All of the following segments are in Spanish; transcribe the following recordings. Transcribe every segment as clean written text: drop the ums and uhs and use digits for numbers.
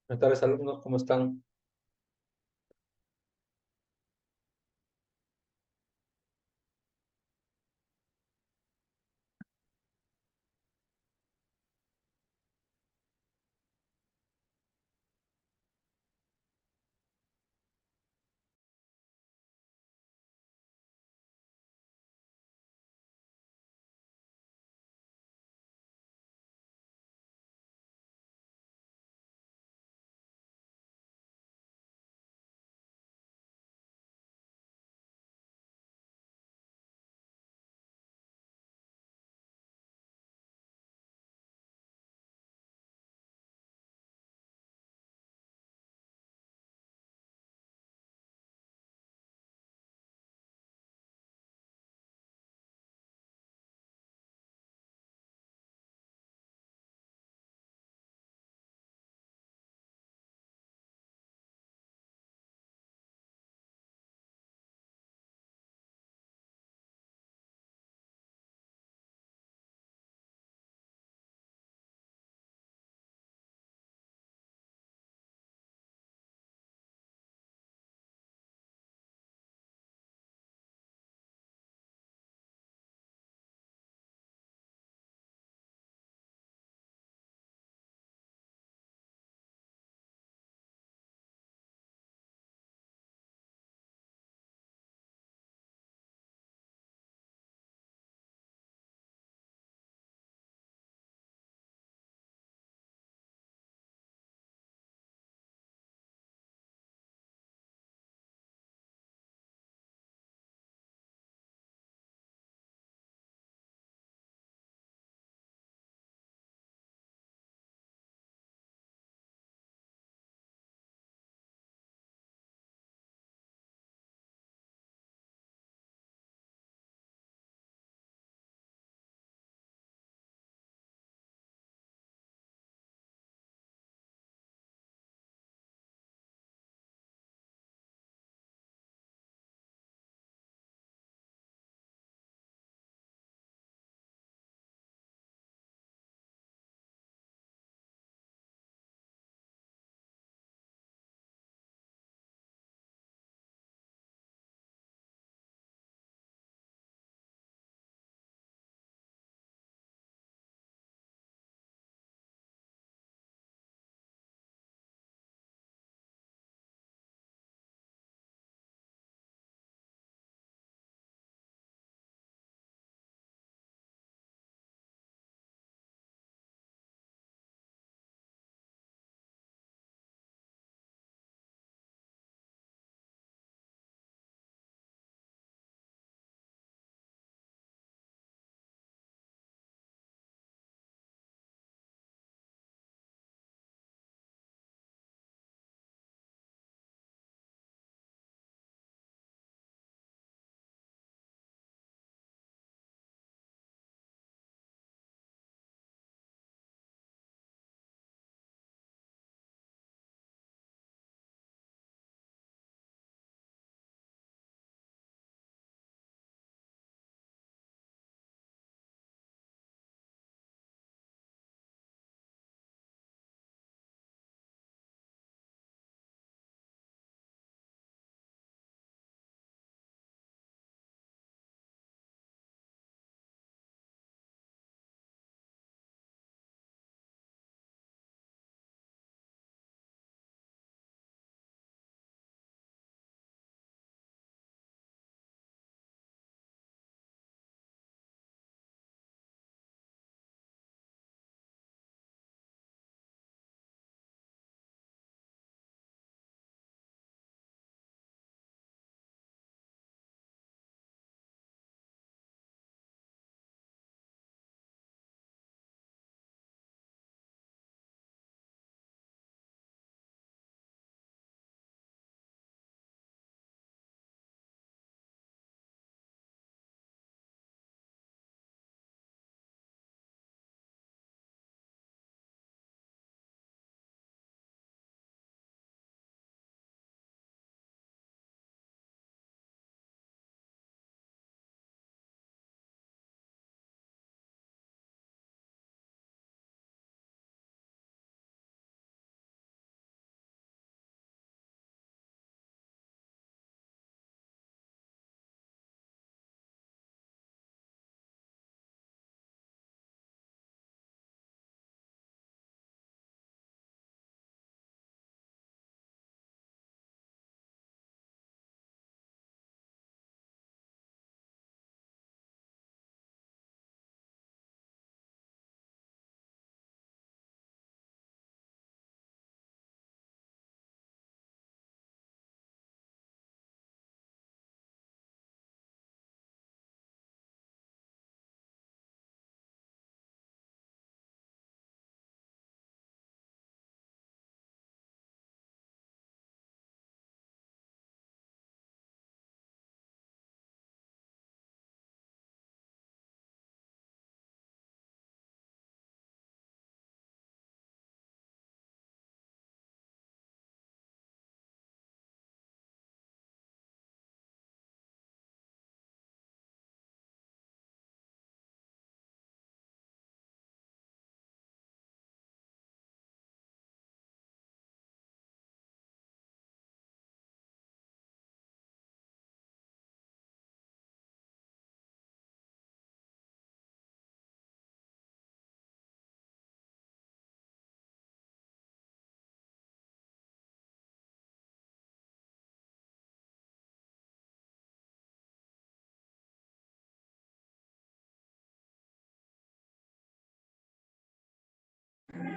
Buenas tardes, alumnos, ¿cómo están?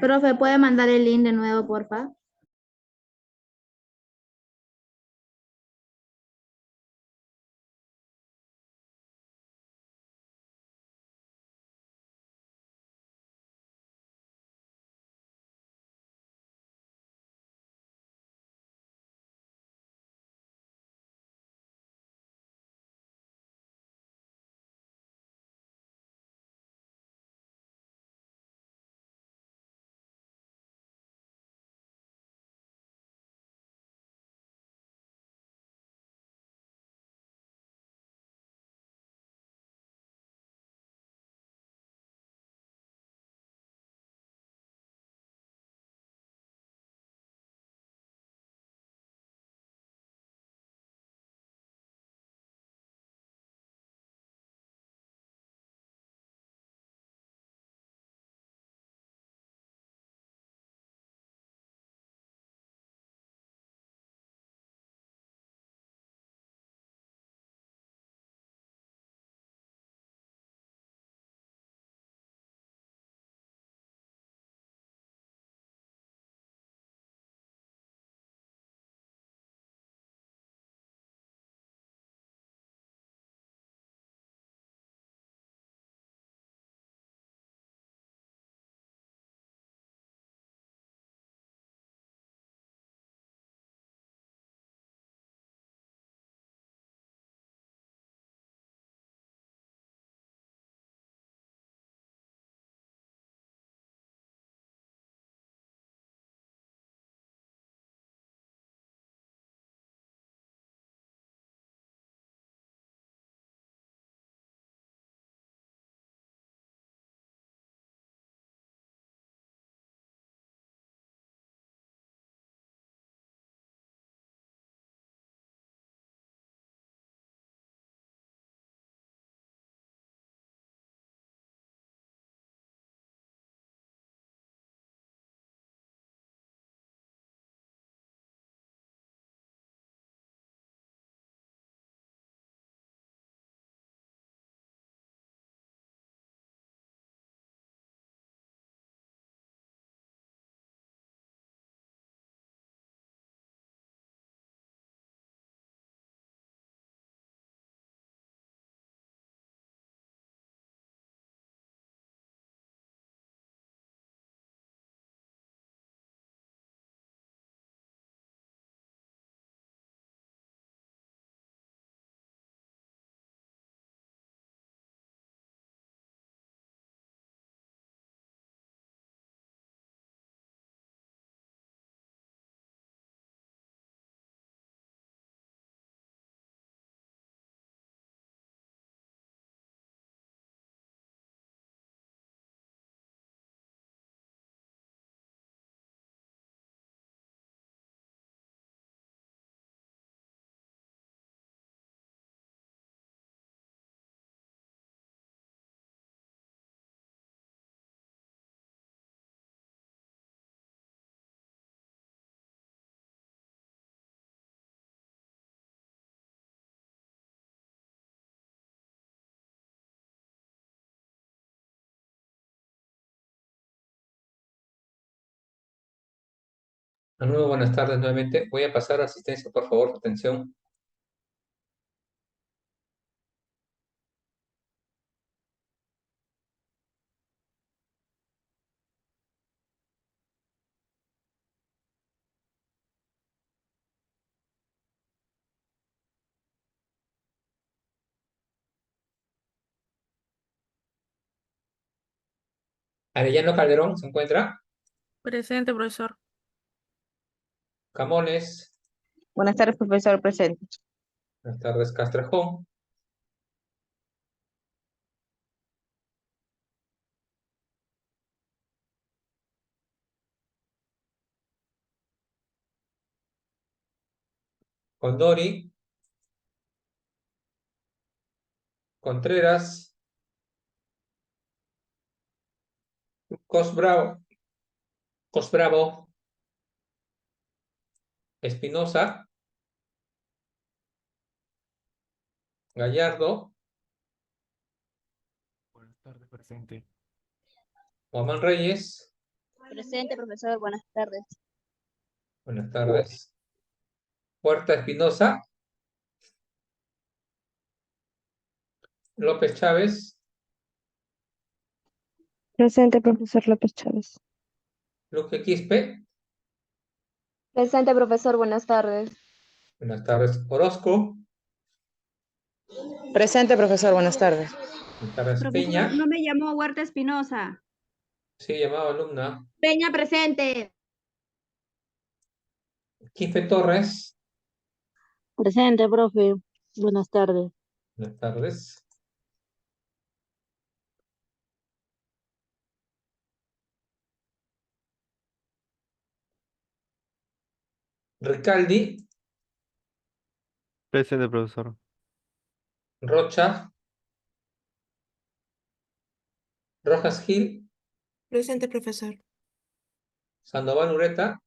Profe, ¿puede mandar el link de nuevo, porfa? De nuevo, buenas tardes nuevamente. Voy a pasar a asistencia, por favor, atención. Arellano Calderón se encuentra. Presente, profesor. Camones. Buenas tardes, profesor presente. Buenas tardes, Castrejón. Condori. Contreras. Cosbravo. Cosbravo. Espinosa. Gallardo. Buenas tardes, presente. Guamán Reyes. Presente, profesor. Buenas tardes. Buenas tardes. Huerta Espinosa. López Chávez. Presente, profesor López Chávez. Luque Quispe. Presente, profesor. Buenas tardes. Buenas tardes. Orozco. Presente, profesor. Buenas tardes. Buenas tardes. Profesor, Peña. no me llamó Huerta Espinosa. Sí, llamado alumna. Peña presente. Quispe Torres. Presente, profe. Buenas tardes. Buenas tardes. Ricaldi. Presente, profesor. Rocha. Rojas Gil. Presente, profesor. Sandoval Ureta.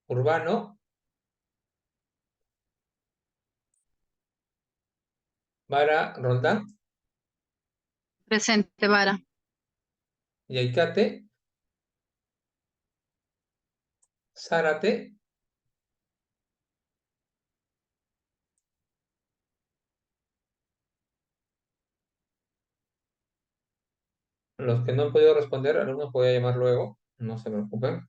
Urbano. Vara Roldán. Presente, Vara. Yaicate. Zárate. Los que no han podido responder, algunos voy a llamar luego. No se preocupen.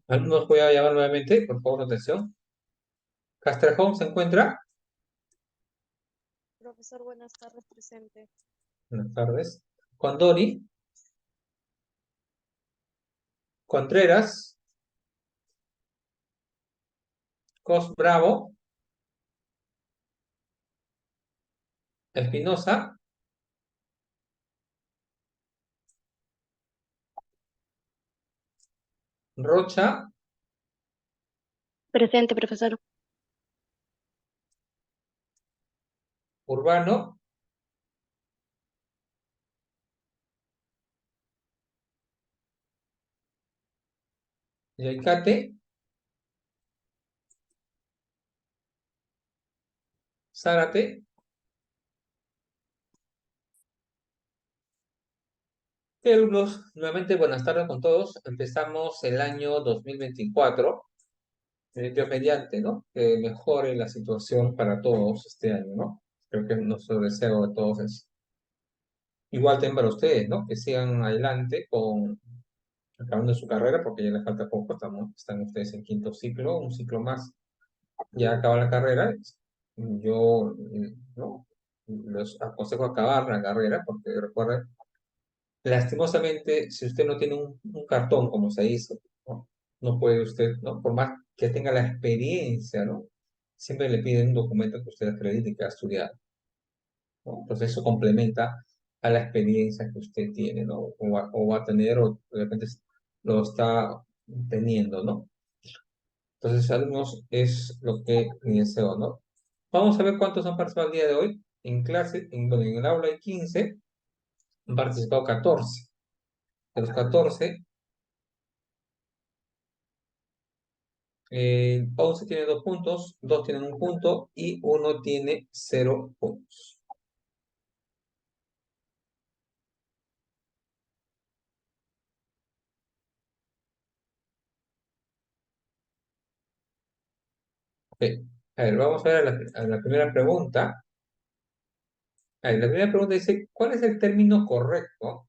Alumnos, voy a llamar nuevamente. Por favor, atención. Castrejón se encuentra. Profesor, buenas tardes. Presente. Buenas tardes. Condori. Contreras, Cos Bravo, Espinosa, Rocha, Presente, profesor. Urbano, Yaicate, Zárate. ¿Qué alumnos? Nuevamente, buenas tardes con todos. Empezamos el año 2024. Dios mediante, ¿no? Que mejore la situación para todos este año, ¿no? Creo que nuestro deseo de todos es igual también para ustedes, ¿no? Que sigan adelante con acabando su carrera, porque ya les falta poco, están ustedes en quinto ciclo, un ciclo más, ya acaba la carrera. Yo, ¿no? Los aconsejo acabar la carrera, porque recuerden, lastimosamente, si usted no tiene un cartón, como se hizo, ¿no? No puede usted, ¿no? Por más que tenga la experiencia, ¿no? Siempre le piden un documento que usted acredite que ha estudiado, ¿no? Entonces eso complementa a la experiencia que usted tiene, ¿no? O va a tener, o de repente lo está teniendo, ¿no? Entonces, alumnos, es lo que les deseo, ¿no? Vamos a ver cuántos han participado el día de hoy. En clase, bueno, en el aula hay 15, han participado 14. De los 14, 11 tiene 2 puntos, 2 tienen 1 punto y 1 tiene 0 puntos. Ok. A ver, vamos a ver a la primera pregunta. A ver, la primera pregunta dice, ¿cuál es el término correcto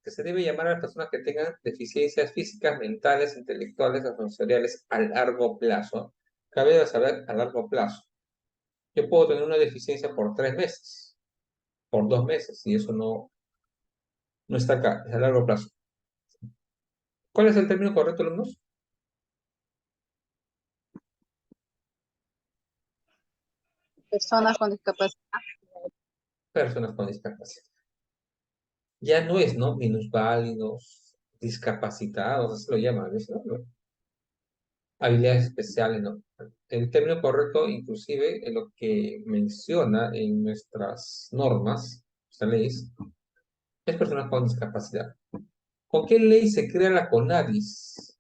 que se debe llamar a las personas que tengan deficiencias físicas, mentales, intelectuales o sensoriales a largo plazo? Cabe saber a largo plazo. Yo puedo tener una deficiencia por 3 meses, por 2 meses, y eso no está acá, es a largo plazo. ¿Cuál es el término correcto, alumnos? Personas con discapacidad. Personas con discapacidad. Ya no es, ¿no? Minusválidos, discapacitados, así lo llaman, ¿ves? ¿No? Habilidades especiales, ¿no? El término correcto, inclusive, en lo que menciona en nuestras normas, esta ley, es personas con discapacidad. ¿Con qué ley se crea la CONADIS?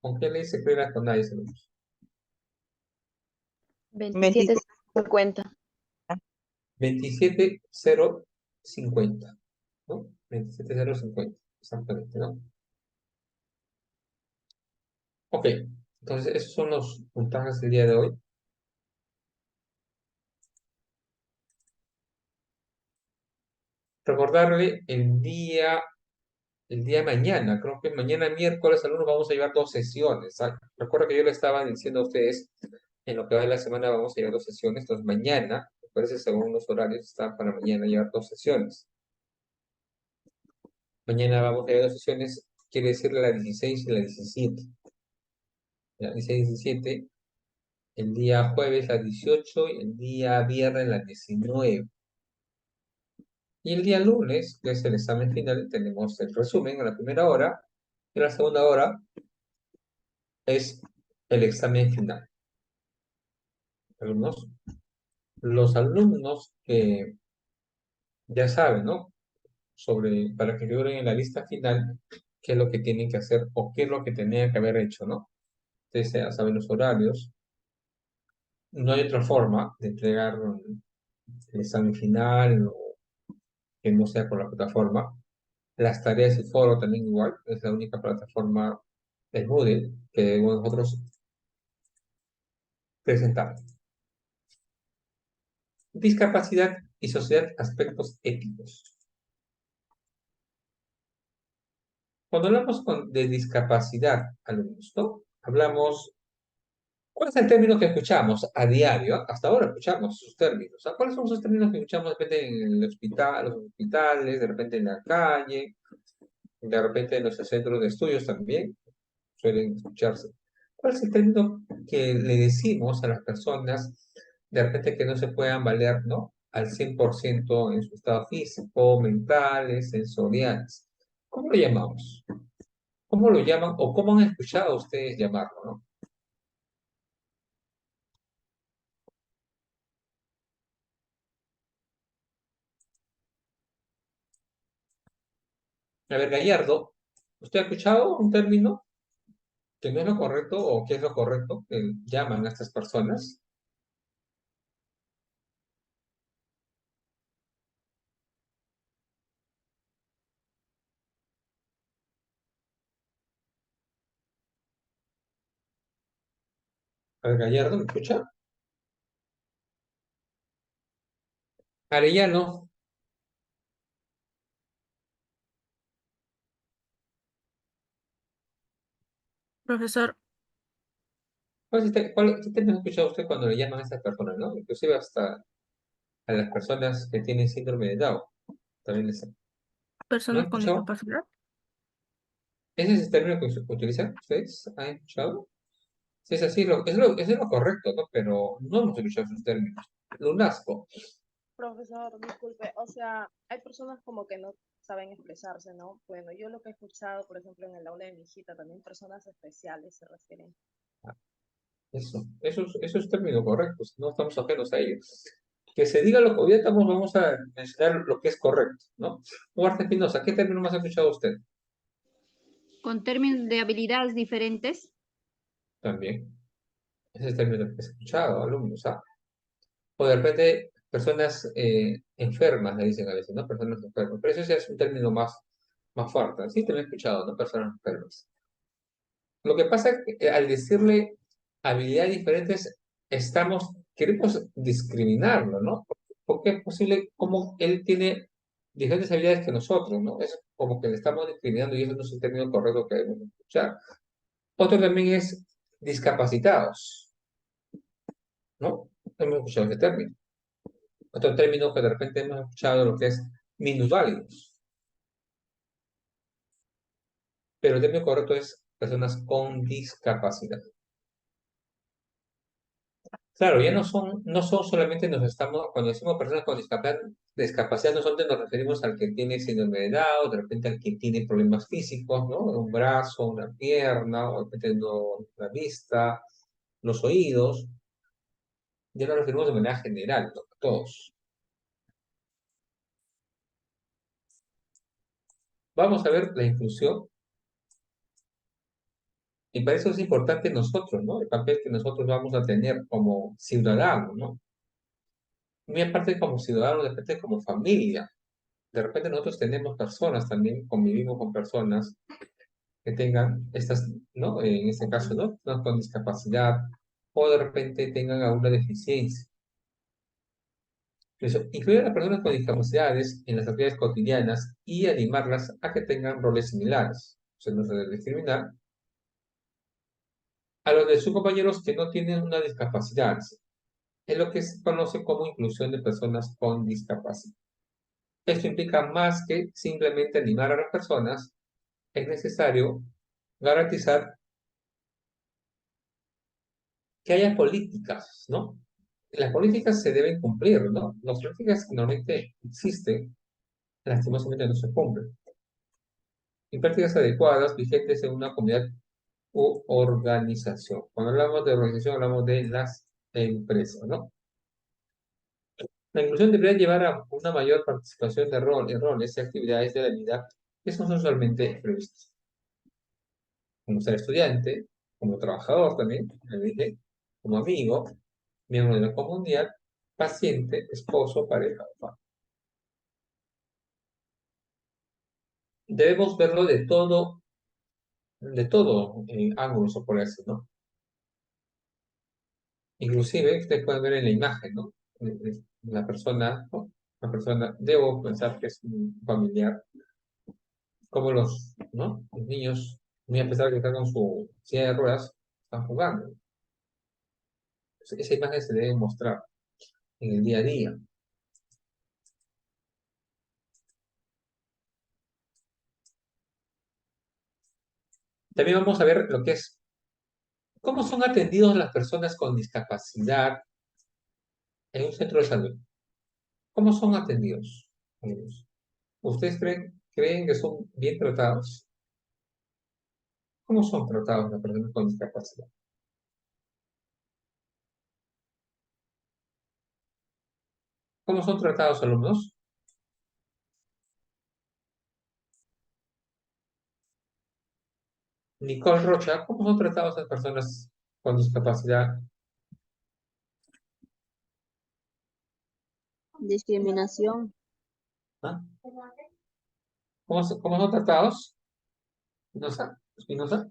¿Con qué ley se crea la CONADIS, alumnos? 2750. 27050, ¿no? 27050, exactamente, ¿no? Ok, entonces esos son los puntajes del día de hoy. Recordarle el día de mañana, creo que mañana miércoles, alumnos, vamos a llevar 2 sesiones. Recuerda que yo le estaba diciendo a ustedes, en lo que va de la semana vamos a llevar 2 sesiones, entonces mañana, me parece según los horarios, está para mañana llevar 2 sesiones. Mañana vamos a llevar 2 sesiones, quiere decir la 16 y la 17. La 16 y 17, el día jueves la 18 y el día viernes la 19. Y el día lunes, que es el examen final, tenemos el resumen en la primera hora, y la segunda hora es el examen final. Alumnos, los alumnos que ya saben, ¿no? Para que figuren en la lista final, qué es lo que tienen que hacer o qué es lo que tenían que haber hecho, ¿no? Ustedes ya saben los horarios. No hay otra forma de entregar el examen final o que no sea por la plataforma. Las tareas y foro también igual, es la única plataforma, el Moodle, que debemos nosotros presentar. Discapacidad y sociedad, aspectos éticos. Cuando hablamos de discapacidad, alumnos, ¿no? Hablamos ¿Cuál es el término que escuchamos a diario? Hasta ahora escuchamos sus términos. ¿Cuáles son esos términos que escuchamos de repente en el hospital, los hospitales, de repente en la calle, de repente en nuestros centros de estudios también suelen escucharse? ¿Cuál es el término que le decimos a las personas de repente que no se puedan valer, ¿no? Al 100% en su estado físico, mentales, sensoriales? ¿Cómo lo llamamos? ¿Cómo lo llaman o cómo han escuchado ustedes llamarlo, no? A ver, Gallardo, ¿usted ha escuchado un término que no es lo correcto o qué es lo correcto que llaman a estas personas? A ver, Gallardo, ¿me escucha? Arellano, Profesor, ¿qué término ha escuchado usted cuando le llaman a estas personas, no? Inclusive hasta a las personas que tienen síndrome de Down. También les... ¿No han personas con escuchado? discapacidad. ¿Ese es el término que utilizan ustedes? ¿Han escuchado? Sí, es así, eso es lo correcto, ¿no? Pero no hemos escuchado esos términos. Lunasco. Profesor, disculpe, o sea, hay personas como que no saben expresarse, ¿no? Bueno, yo lo que he escuchado, por ejemplo, en el aula de mi hijita, también personas especiales se refieren. Eso es término correcto, no estamos ajenos a ello. Que se diga lo que ya estamos, vamos a mencionar lo que es correcto, ¿no? Huarte Espinosa, ¿qué término más ha escuchado usted? Con términos de habilidades diferentes. También. Ese es el término que he escuchado, alumnos, ¿ah? O de repente, personas enfermas, le dicen a veces, ¿no? Personas enfermas. Pero eso ya es un término más fuerte. Sí, también he escuchado, ¿no? Personas enfermas. Lo que pasa es que al decirle habilidades diferentes, queremos discriminarlo, ¿no? Porque es posible como él tiene diferentes habilidades que nosotros, ¿no? Es como que le estamos discriminando y eso no es el término correcto que debemos escuchar. Otro también es discapacitados, ¿no? Hemos escuchado ese término. Otro término que de repente hemos escuchado lo que es minusválidos, pero el término correcto es personas con discapacidad. Claro, ya no son solamente cuando decimos personas con discapacidad, no solamente nos referimos al que tiene síndrome de Down, de repente al que tiene problemas físicos, ¿no? Un brazo, una pierna, o de repente la vista, los oídos. Ya nos referimos de manera general, ¿no? A todos. Vamos a ver la inclusión, y para eso es importante nosotros, ¿no? El papel que nosotros vamos a tener como ciudadanos, ¿no? Muy aparte como ciudadanos, de repente como familia. De repente nosotros tenemos personas también, convivimos con personas que tengan estas, ¿no? En este caso, ¿no? Personas con discapacidad o de repente tengan alguna deficiencia. Eso, incluir a las personas con discapacidades en las actividades cotidianas y animarlas a que tengan roles similares. O sea, no se debe discriminar a los de sus compañeros que no tienen una discapacidad. Es lo que se conoce como inclusión de personas con discapacidad. Esto implica más que simplemente animar a las personas, es necesario garantizar que haya políticas, ¿no? Las políticas se deben cumplir, ¿no? Las políticas que normalmente existen, lastimosamente no se cumplen. Y prácticas adecuadas vigentes en una comunidad u organización. Cuando hablamos de organización, hablamos de las empresas, ¿no? La inclusión debería llevar a una mayor participación de roles y actividades de la vida que son usualmente previstas. Como ser estudiante, como trabajador también, como amigo, miembro de la comunidad, paciente, esposo, pareja o padre. Debemos verlo de todo ángulo, se puede decir, ¿no? Inclusive, ustedes pueden ver en la imagen, ¿no? La persona, ¿no? La persona, debo pensar que es un familiar, como ¿no? Los niños, muy a pesar de que están con su silla de ruedas, están jugando. esa imagen se debe mostrar en el día a día. También vamos a ver lo que es cómo son atendidos las personas con discapacidad en un centro de salud. ¿Cómo son atendidos, amigos? ¿Ustedes creen que son bien tratados? ¿Cómo son tratados las personas con discapacidad? ¿Cómo son tratados, alumnos? Nicole Rocha, ¿cómo son tratados las personas con discapacidad? Discriminación. ¿Ah? ¿Cómo son tratados? Espinosa.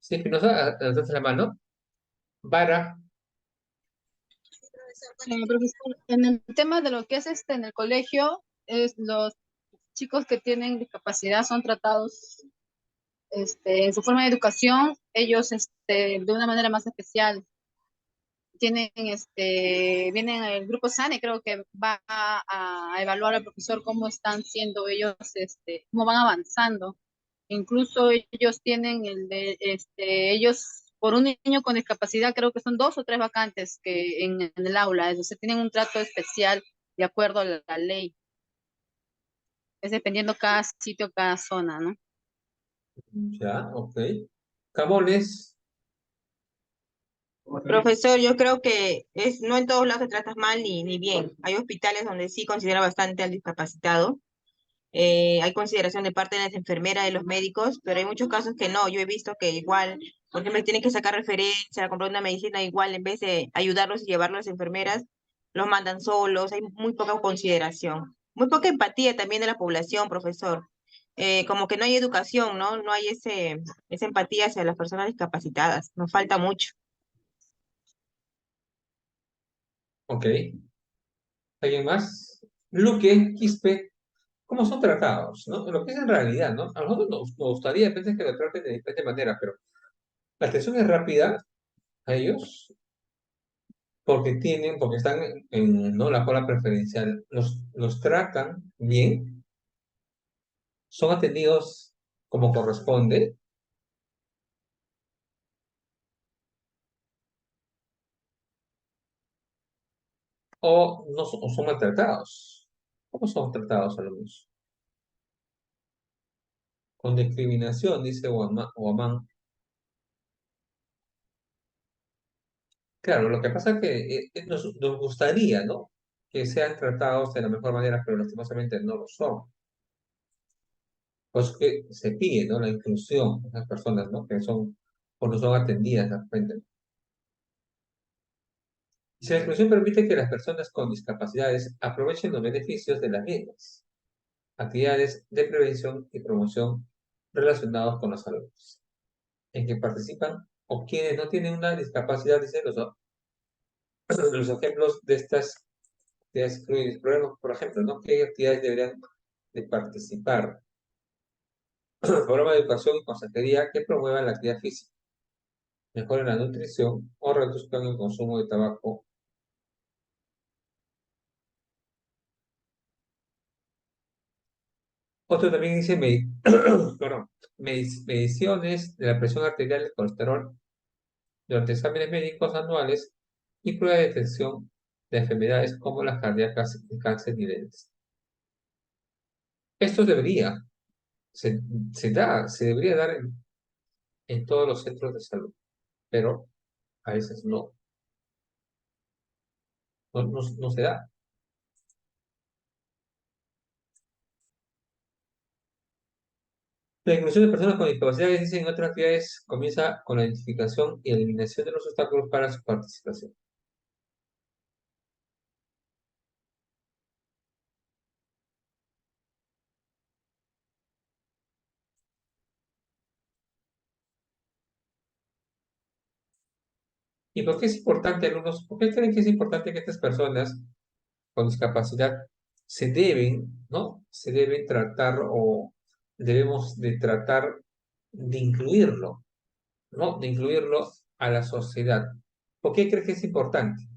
Sí, Espinosa, alzate la mano. Vara, Profesor, en el tema de lo que es en el colegio, los chicos que tienen discapacidad son tratados en su forma de educación, ellos de una manera más especial. Tienen vienen el grupo SANE, creo que va a evaluar al profesor cómo están siendo ellos, cómo van avanzando. Incluso ellos tienen ellos, por un niño con discapacidad, creo que son 2 o 3 vacantes que en el aula, se tienen un trato especial de acuerdo a la ley. Es dependiendo cada sitio, cada zona, ¿no? ya, ok. Camones, Profesor, yo creo que no en todos lados se trata mal ni bien. Hay hospitales donde sí considera bastante al discapacitado. Hay consideración de parte de las enfermeras, de los médicos, pero hay muchos casos que no. Yo he visto que igual, por ejemplo, tienen que sacar referencia, comprar una medicina igual, en vez de ayudarlos y llevarlos a las enfermeras, los mandan solos. Hay muy poca consideración. Muy poca empatía también de la población, profesor. Como que no hay educación, ¿no? No hay esa empatía hacia las personas discapacitadas. Nos falta mucho. ok. ¿Alguien más? Luque, Quispe, ¿cómo son tratados? ¿No? Lo que es en realidad, ¿no? A nosotros nos gustaría pensar que lo traten de diferente manera, pero la atención es rápida a ellos porque están en, ¿no? la cola preferencial. Los tratan bien, son atendidos como corresponde. O, no, o son maltratados. ¿Cómo son tratados, alumnos? Con discriminación, dice Guamán. Claro, lo que pasa es que nos gustaría, ¿no? Que sean tratados de la mejor manera, pero lastimosamente no lo son. Pues que se pide, ¿no? La inclusión de esas personas, ¿no? Que son, o no son atendidas de repente. Y si la inclusión permite que las personas con discapacidades aprovechen los beneficios de las mismas, actividades de prevención y promoción relacionados con la salud, en que participan o quienes no tienen una discapacidad, dicen los ejemplos de estas actividades incluyen, por ejemplo, ¿no? ¿Qué actividades deberían de participar? Programa de educación y consejería que promuevan la actividad física, mejoren la nutrición o reduzcan el consumo de tabaco. Otro también dice perdón, mediciones de la presión arterial y el colesterol durante exámenes médicos anuales y prueba de detección de enfermedades como las cardíacas y cáncer y diabetes. Esto se, se debería dar en todos los centros de salud, pero a veces no se da. La inclusión de personas con discapacidades, dicen en otras actividades, comienza con la identificación y eliminación de los obstáculos para su participación. ¿Y por qué es importante, alumnos? ¿Por qué creen que es importante que estas personas con discapacidad se deben, ¿no? Se deben tratar o debemos de tratar de incluirlo, ¿no? De incluirlo a la sociedad. ¿Por qué crees que es importante?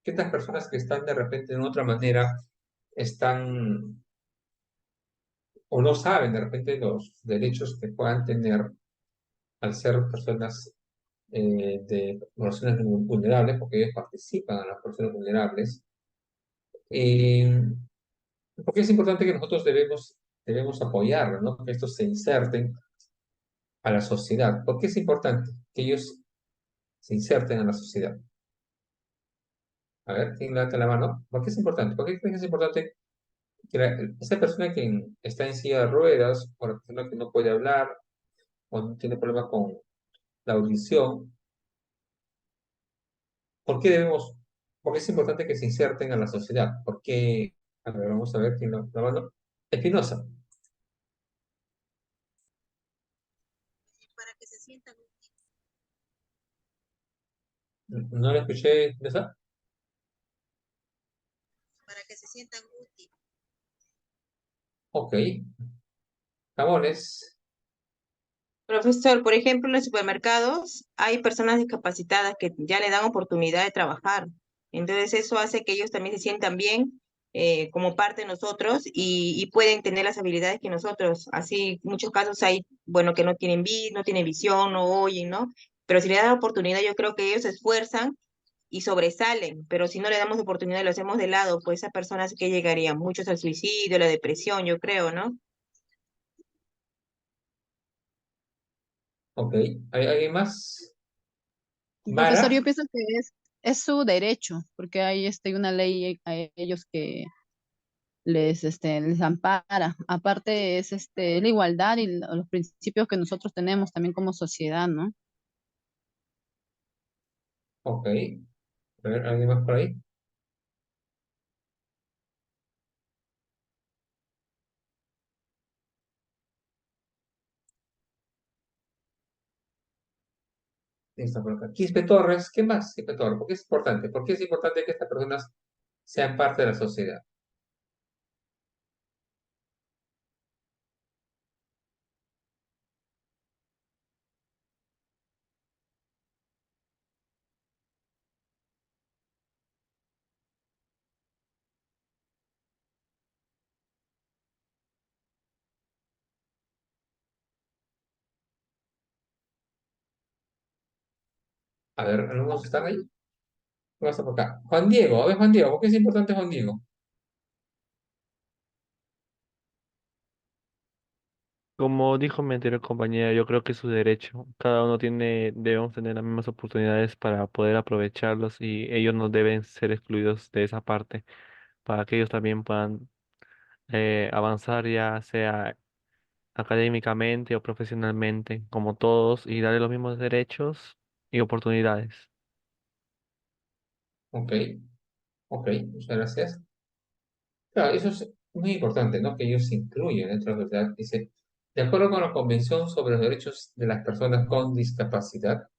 Que estas personas que están de repente de otra manera están o no saben de repente los derechos que puedan tener al ser personas de poblaciones vulnerables, porque ellos participan a las personas vulnerables. Porque es importante que nosotros debemos apoyarlos, ¿no? Que estos se inserten a la sociedad. ¿Por qué es importante que ellos se inserten a la sociedad? A ver, ¿quién levanta la mano? ¿Por qué es importante? ¿Por qué crees que es importante que esa persona que está en silla de ruedas, o la persona que no puede hablar, o no tiene problemas con la audición, ¿por qué debemos, por qué es importante que se inserten a la sociedad? ¿Por qué? A ver, vamos a ver quién levanta la mano. Espinosa. Para que se sientan, ¿No la escuché, Espinosa? para que se sientan útiles. Ok. Jamones. Profesor, por ejemplo, en los supermercados hay personas discapacitadas que ya le dan oportunidad de trabajar. Entonces eso hace que ellos también se sientan bien como parte de nosotros y pueden tener las habilidades que nosotros. Así, muchos casos hay, bueno, que no tienen no tienen visión, no oyen, ¿no? Pero si le dan oportunidad, yo creo que ellos se esfuerzan y sobresalen. Pero si no le damos oportunidad y lo hacemos de lado, pues esas personas que llegarían muchos al suicidio, a la depresión, yo creo, ¿no? Ok. ¿Hay alguien más? Profesor, Mara. yo pienso que es su derecho, porque hay una ley a ellos que les ampara. Aparte es la igualdad y los principios que nosotros tenemos también como sociedad, ¿no? Ok. A ver, ¿alguien más por ahí? Listo, por acá. Quispe Torres. ¿Qué más, Quispe Torres? ¿Por qué es importante? ¿Por qué es importante que estas personas sean parte de la sociedad? A ver, ¿algunos están ahí? Vamos a por acá. Juan Diego. A ver, Juan Diego. ¿Por qué es importante Juan Diego? Como dijo mi anterior compañera, yo creo que es su derecho. Cada uno debemos tener las mismas oportunidades para poder aprovecharlos y ellos no deben ser excluidos de esa parte para que ellos también puedan avanzar ya sea académicamente o profesionalmente, como todos, y darle los mismos derechos y oportunidades. Ok. Ok. Muchas gracias. Claro, eso es muy importante, ¿no? Que ellos se incluyan dentro de la sociedad. Dice, de acuerdo con la Convención sobre los Derechos de las Personas con Discapacidad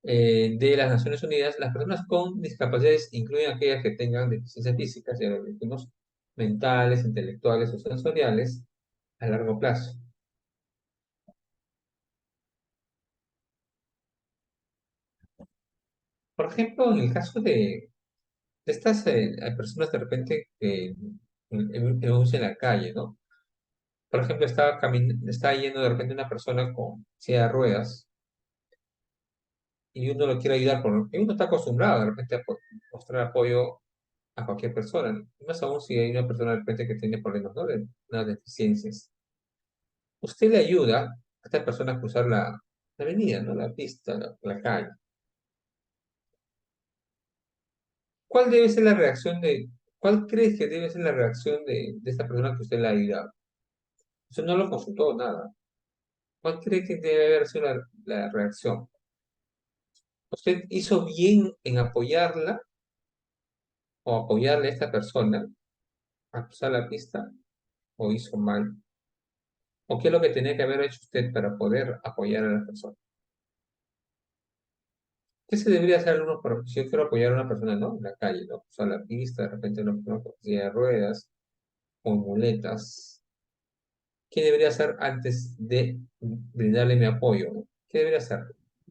de las Naciones Unidas, las personas con discapacidades incluyen aquellas que tengan deficiencias físicas, ya lo dijimos, mentales, intelectuales o sensoriales a largo plazo. Por ejemplo, en el caso de estas personas de repente que vemos en la calle, ¿no? Por ejemplo, está yendo de repente una persona con silla de ruedas y uno lo quiere ayudar porque uno está acostumbrado de repente a mostrar apoyo a cualquier persona, ¿no? Y más aún si hay una persona de repente que tiene problemas, ¿no? De unas deficiencias. Usted le ayuda a esta persona a cruzar la avenida, ¿no? La pista, la calle. ¿Cuál debe ser la reacción cuál crees que debe ser la reacción de esta persona que usted le ha ayudado? Usted no lo consultó nada. ¿Cuál cree que debe haber sido la reacción? ¿Usted hizo bien en apoyarla o apoyarle a esta persona a cruzar la pista o hizo mal? ¿O qué es lo que tenía que haber hecho usted para poder apoyar a la persona? ¿Qué se debería hacer uno si yo quiero apoyar a una persona, ¿no? En la calle, ¿no? Cruzar la pista, de repente una persona con silla de ruedas. con muletas, ¿qué debería hacer antes de brindarle mi apoyo? ¿No? ¿Qué debería hacer?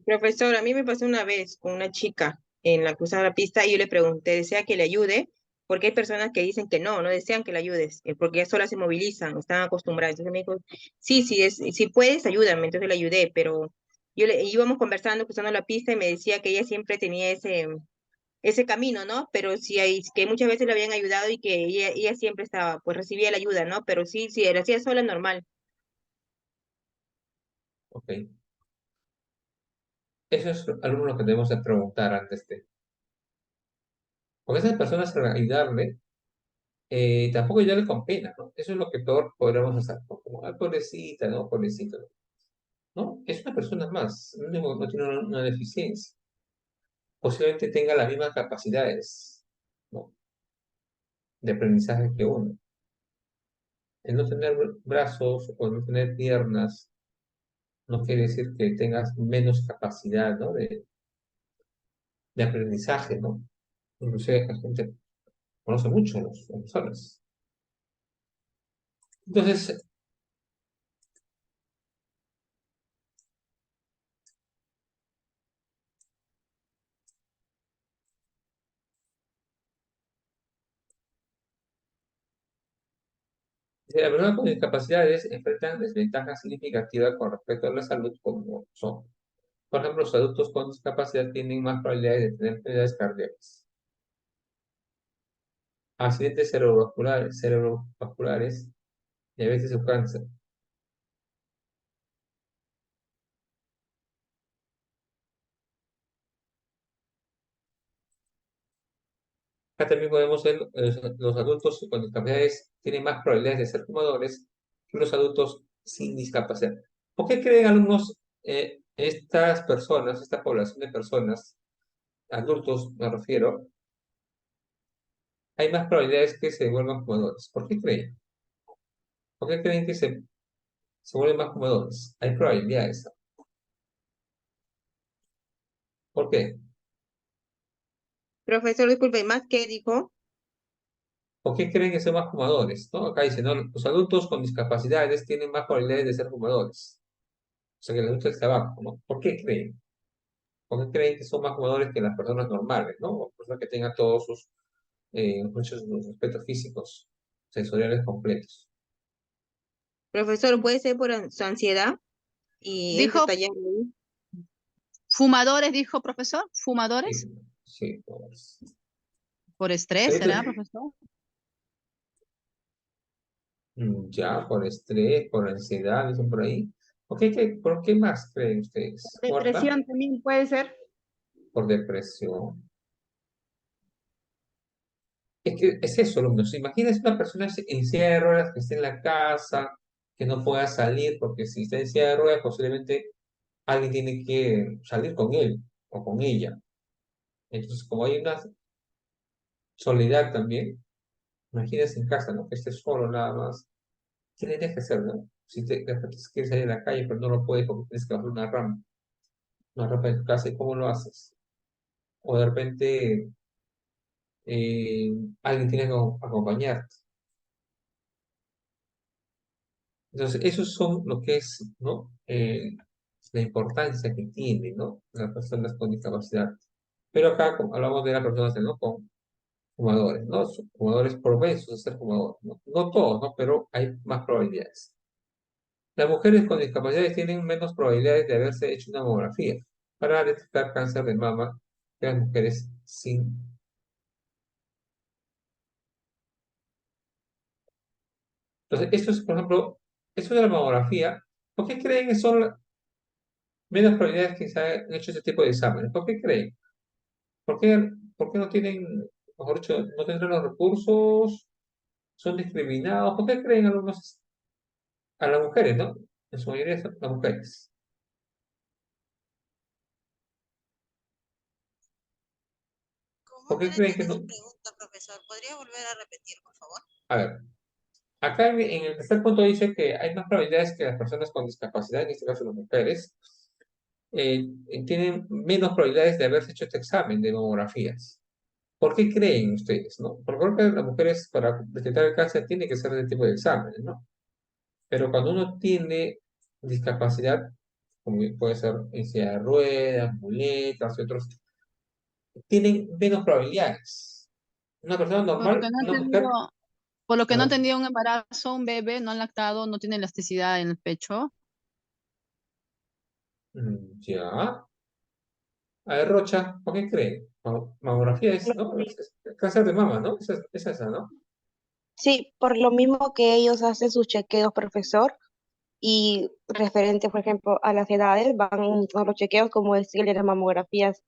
Profesor, a mí me pasó una vez con una chica en la cruzada de la pista y yo le pregunté, ¿desea que le ayude? Porque hay personas que dicen que no desean que le ayudes, porque ya solas se movilizan, están acostumbradas. Entonces me dijo, sí, si puedes, ayúdame. Entonces le ayudé, pero íbamos conversando, cruzando la pista y me decía que ella siempre tenía ese camino, ¿no? Pero sí que muchas veces le habían ayudado y que ella siempre estaba, pues recibía la ayuda, ¿no? Pero sí, lo hacía sola, normal. Ok. Eso es algo lo que debemos de preguntar antes de. Porque esas personas al ayudarle, tampoco ayudarle con pena, ¿no? Eso es lo que peor podríamos hacer. Como, ah, pobrecita, ¿no? Pobrecito. ¿No? Es una persona más, no tiene una deficiencia. Posiblemente tenga las mismas capacidades, ¿no? De aprendizaje que uno. El no tener brazos o no tener piernas no quiere decir que tengas menos capacidad, ¿no? De aprendizaje, ¿no? Inclusive la gente conoce mucho a las personas. Entonces, las personas con discapacidades enfrentan desventajas significativas con respecto a la salud como son. Por ejemplo, los adultos con discapacidad tienen más probabilidades de tener enfermedades cardíacas, accidentes cerebrovasculares y a veces o cáncer. Acá también podemos ver los adultos con discapacidades tienen más probabilidades de ser fumadores que los adultos sin discapacidad. ¿Por qué creen alumnos estas personas, esta población de personas, adultos me refiero, hay más probabilidades que se vuelvan fumadores? ¿Por qué creen? ¿Por qué creen que se vuelven más fumadores? Hay probabilidades. ¿Por qué? Profesor, disculpe, ¿más qué dijo? ¿Por qué creen que son más fumadores? ¿No? Acá dice, no, los adultos con discapacidades tienen más probabilidades de ser fumadores. O sea, que les gusta el tabaco, ¿no? ¿Por qué creen? ¿Por qué creen que son más fumadores que las personas normales, ¿no? O personas que tengan todos muchos sus aspectos físicos, sensoriales completos. Profesor, ¿puede ser por su ansiedad? Y es Dijo detallado ahí. fumadores, dijo profesor, fumadores. Sí, sí, pues. Por estrés, Esto- ¿será, profesor? Ya, por estrés, por ansiedad, dicen por ahí. ¿Por qué más creen ustedes? ¿Corta? Depresión también puede ser. Por depresión. Es que es eso, alumnos. Imagínense una persona en silla de ruedas que esté en la casa, que no pueda salir, porque si está en silla de ruedas, posiblemente alguien tiene que salir con él o con ella. Entonces, como hay una soledad también, imagínense en casa, ¿no? Que esté solo nada más. ¿Qué tienes que hacer, no? Si de repente quieres salir a la calle, pero no lo puedes porque tienes que bajar una rampa en tu casa, ¿y cómo lo haces? O de repente eh, alguien tiene que acompañarte. Entonces, esos son lo que es, ¿no? La importancia que tiene, ¿no? Las personas con discapacidad. Pero acá hablamos de las personas, ¿no? Con fumadores, ¿no? Son fumadores propensos a ser fumadores, ¿no? No todos, ¿no? Pero hay más probabilidades. Las mujeres con discapacidades tienen menos probabilidades de haberse hecho una mamografía para detectar cáncer de mama que las mujeres sin. Entonces, esto es, por ejemplo, esto de la mamografía, ¿por qué creen que son menos probabilidades que se han hecho este tipo de exámenes? ¿Por qué creen? ¿Por qué no tienen, mejor dicho, no tendrán los recursos? ¿Son discriminados? ¿Por qué creen algunos a las mujeres, ¿no? En su mayoría son las mujeres. ¿Por qué creen que no? Profesor, ¿podría volver a repetir, por favor? A ver, acá en el tercer punto dice que hay más probabilidades que las personas con discapacidad, en este caso las mujeres, tienen menos probabilidades de haberse hecho este examen de mamografías. ¿Por qué creen ustedes, no? Porque creo que las mujeres para detectar el cáncer tiene que ser ese tipo de exámenes, ¿no? Pero cuando uno tiene discapacidad, como puede ser en silla de ruedas, muletas y otros, tienen menos probabilidades. Una persona Por lo que normal, no he una mujer, tenido, por lo que a no he ver, tenido un embarazo, un bebé no ha lactado, no tiene elasticidad en el pecho. ya. A ver, Rocha, ¿por qué creen? Mamografía es, ¿no? Es cáncer de mama, ¿no? Es esa, ¿no? Sí, por lo mismo que ellos hacen sus chequeos, profesor, y referente, por ejemplo, a las edades, van a los chequeos como decirle las mamografías,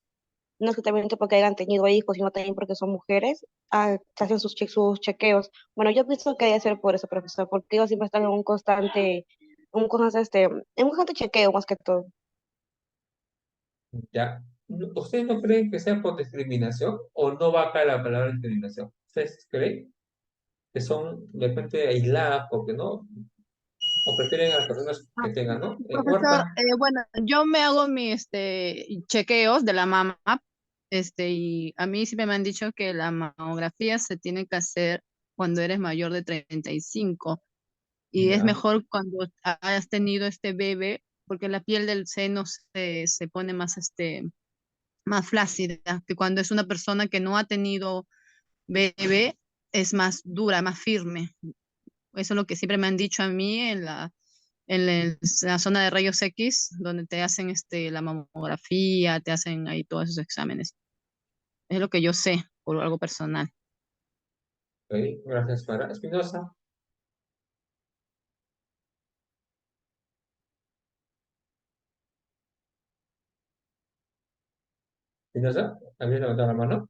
no exclusivamente porque hayan tenido hijos, sino también porque son mujeres, se hacen sus chequeos. Bueno, yo pienso que debe ser por eso, profesor, porque ellos siempre están en un constante chequeo más que todo. Ya. ¿Ustedes no creen que sea por discriminación o no va acá la palabra discriminación? ¿Ustedes creen que son de repente aisladas porque no? ¿O prefieren a las personas que tengan, ¿no? Profesor, Huerta. bueno, yo me hago mi chequeos de la mama, y a mí siempre me han dicho que la mamografía se tiene que hacer cuando eres mayor de 35 y es Ya. mejor cuando hayas tenido este bebé porque la piel del seno se pone más más flácida que cuando es una persona que no ha tenido bebé, es más dura, más firme. Eso es lo que siempre me han dicho a mí en la zona de rayos X, donde te hacen la mamografía, te hacen ahí todos esos exámenes. Es lo que yo sé por algo personal. Ok, gracias, Mara. Espinosa. Espinosa, ¿habías levantado la mano?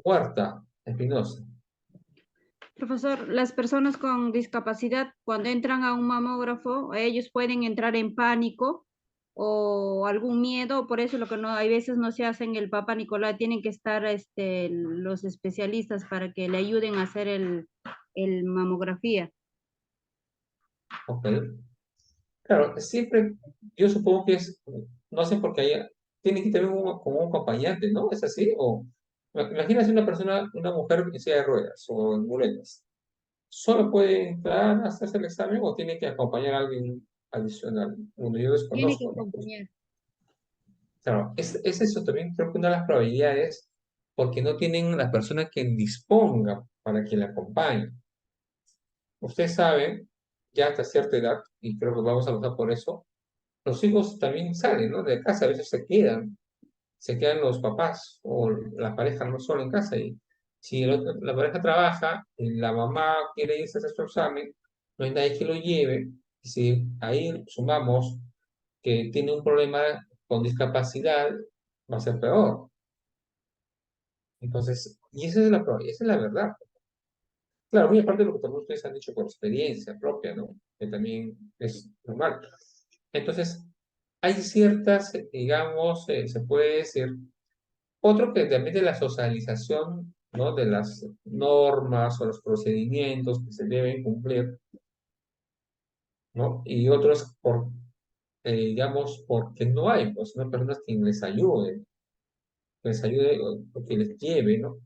Huerta. Espinosa. Profesor, las personas con discapacidad, cuando entran a un mamógrafo, ellos pueden entrar en pánico o algún miedo, por eso lo que no, hay veces no se hacen el Papa Nicolau, tienen que estar los especialistas para que le ayuden a hacer el mamografía. Ok. Claro, siempre, yo supongo que es, no sé por qué haya, tiene que tener como un acompañante, ¿no? ¿Es así? O, imagínate una persona, una mujer en silla de ruedas o en muletas. ¿Solo puede entrar a hacerse el examen o tiene que acompañar a alguien adicional? Bueno, yo Tiene que desconozco, ¿no? acompañar. Claro, es eso también creo que una de las probabilidades porque no tienen la persona que disponga para que la acompañe. Ustedes saben, ya hasta cierta edad, y creo que vamos a votar por eso, los hijos también salen, ¿no? De casa, a veces se quedan los papás o la pareja no solo en casa. Y si la pareja trabaja y la mamá quiere irse a hacer su examen, no hay nadie que lo lleve. Y si ahí sumamos que tiene un problema con discapacidad, va a ser peor. Entonces, y esa es la verdad. Claro, muy aparte de lo que también ustedes han dicho por experiencia propia, ¿no? Que también es normal. Entonces, hay ciertas, digamos, se puede decir, otro que también de la socialización, ¿no? De las normas o los procedimientos que se deben cumplir, ¿no? Y otros digamos, porque no hay, pues, no personas que les ayude o que les lleve, ¿no?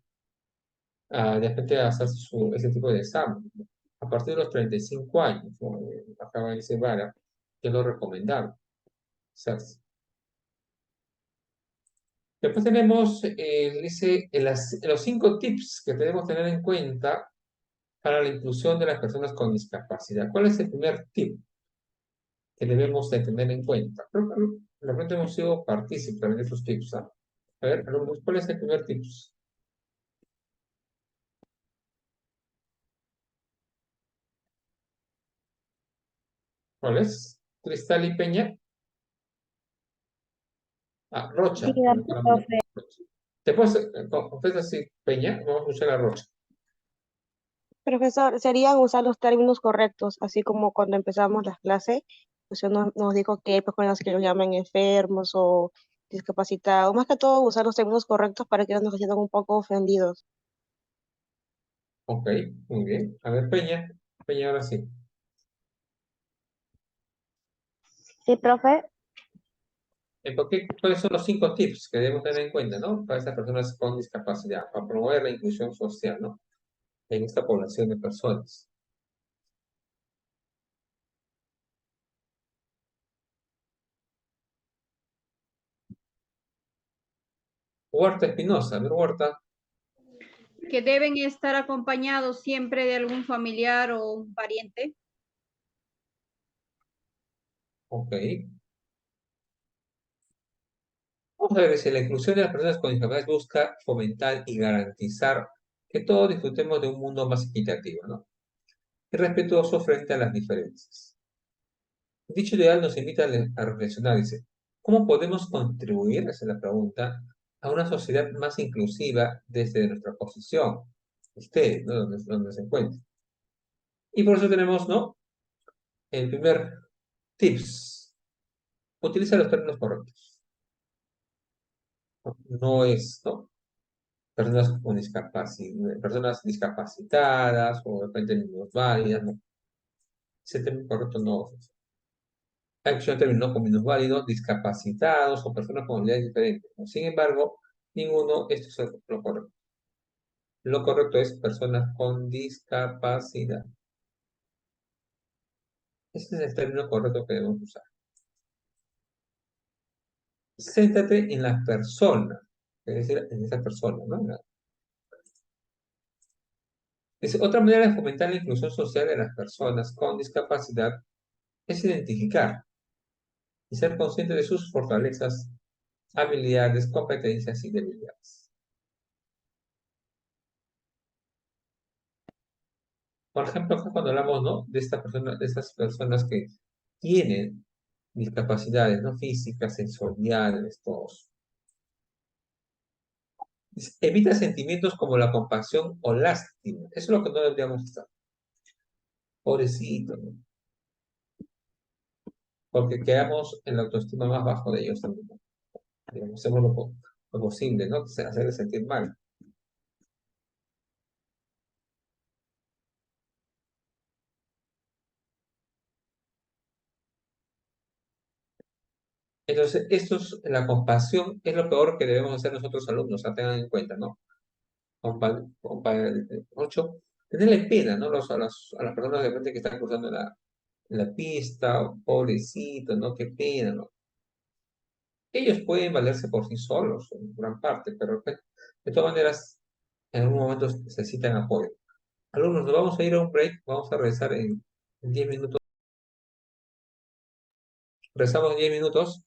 De repente a hacer ese tipo de examen, ¿no? A partir de los 35 años, ¿no? Acaba de decir Vara, que es lo recomendable hacerse. Después tenemos, dice, los 5 tips que debemos tener en cuenta para la inclusión de las personas con discapacidad. ¿Cuál es el primer tip que debemos de tener en cuenta? Creo que de repente hemos sido partícipes de estos tips, ¿ah? A ver, alumnos, ¿cuál es el primer tip? ¿Cuál es? Cristal y Peña. Ah, Rocha. Dígame, Levantó la mano. profe. Te puedes, contesta así, Peña, vamos a usar a Rocha. Profesor, serían usar los términos correctos, así como cuando empezamos las clases, usted nos dijo que hay personas que los llaman enfermos o discapacitados, más que todo usar los términos correctos para que no nos sientan un poco ofendidos. Ok, muy bien. A ver, Peña. Peña, ahora sí. Sí, profe. ¿Cuáles son los 5 tips que debemos tener en cuenta, ¿no? Para estas personas con discapacidad, para promover la inclusión social, ¿no? En esta población de personas. Huerta Espinosa, a ver, Huerta. Que deben estar acompañados siempre de algún familiar o un pariente. Ok. Vamos a ver si la inclusión de las personas con discapacidad busca fomentar y garantizar que todos disfrutemos de un mundo más equitativo, ¿no? Y respetuoso frente a las diferencias. Dicho ideal nos invita a reflexionar, dice, ¿cómo podemos contribuir, esa es la pregunta, a una sociedad más inclusiva desde nuestra posición? Usted, ¿no? Donde se encuentra. Y por eso tenemos, ¿no? El primer tips. Utiliza los términos correctos. No es, ¿no? Personas con discapacidad, personas discapacitadas o de repente minusválidas, ¿no? Ese término correcto no. Hay opción de términos con minusválidos, discapacitados o personas con habilidades diferentes, ¿no? Sin embargo, ninguno, esto es lo correcto. Lo correcto es personas con discapacidad. Ese es el término correcto que debemos usar. Céntrate en la persona, es decir, en esa persona, ¿no? Otra manera de fomentar la inclusión social de las personas con discapacidad es identificar y ser consciente de sus fortalezas, habilidades, competencias y debilidades. Por ejemplo, acá cuando hablamos, ¿no? De esta persona, de estas personas que tienen discapacidades, ¿no? Físicas, sensoriales, todos. Evita sentimientos como la compasión o lástima. Eso es lo que no deberíamos estar. Pobrecito, ¿no? Porque quedamos en la autoestima más bajo de ellos también, ¿no? Digamos, hacemos lo posible, ¿no? Hacerles sentir mal. Entonces, la compasión es lo peor que debemos hacer nosotros alumnos, o sea, tengan en cuenta, ¿no? Ocho, tenerle pena, ¿no? A las personas de repente que están cruzando la pista, pobrecito, ¿no? Qué pena, ¿no? Ellos pueden valerse por sí solos, en gran parte, pero de todas maneras, en algún momento necesitan apoyo. Alumnos, nos vamos a ir a un break, vamos a regresar en 10 minutos. Regresamos en 10 minutos.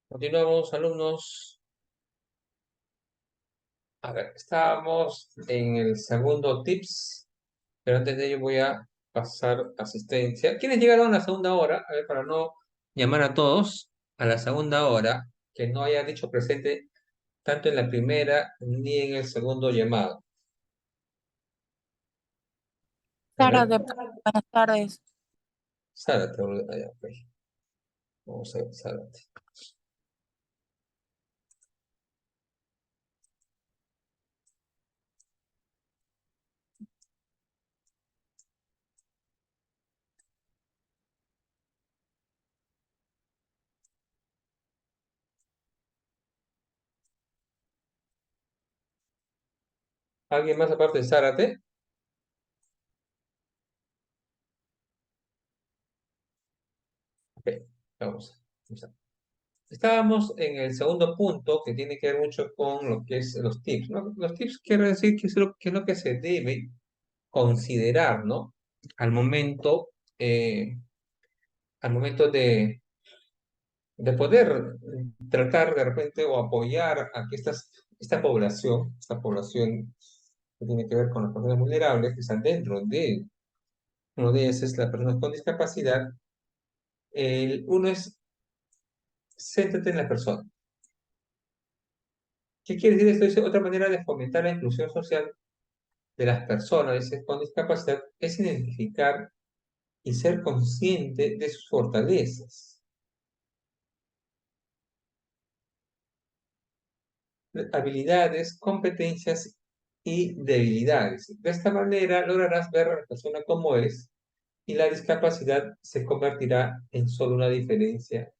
Continuamos, alumnos. A ver, estábamos en el segundo tips, pero antes de ello voy a pasar asistencia. ¿Quiénes llegaron a la segunda hora? A ver, para no llamar a todos a la segunda hora, que no haya dicho presente tanto en la primera ni en el segundo llamado. A ver, Buenas tardes. Zárate, ya, ok. Vamos a ver, Zárate. ¿Alguien más aparte de Zárate? Ok, vamos a empezar. Estábamos en el segundo punto que tiene que ver mucho con lo que es los tips, ¿no? Los tips quiere decir que es lo que se debe considerar, ¿no? Al momento, eh, al momento de poder tratar de repente o apoyar a que esta población que tiene que ver con las personas vulnerables que están dentro de uno de ellos es las personas con discapacidad. Uno es céntrate en la persona. ¿Qué quiere decir esto? Es otra manera de fomentar la inclusión social de las personas dice, con discapacidad es identificar y ser consciente de sus fortalezas, habilidades, competencias y debilidades. De esta manera lograrás ver a la persona como es y la discapacidad se convertirá en solo una diferencia.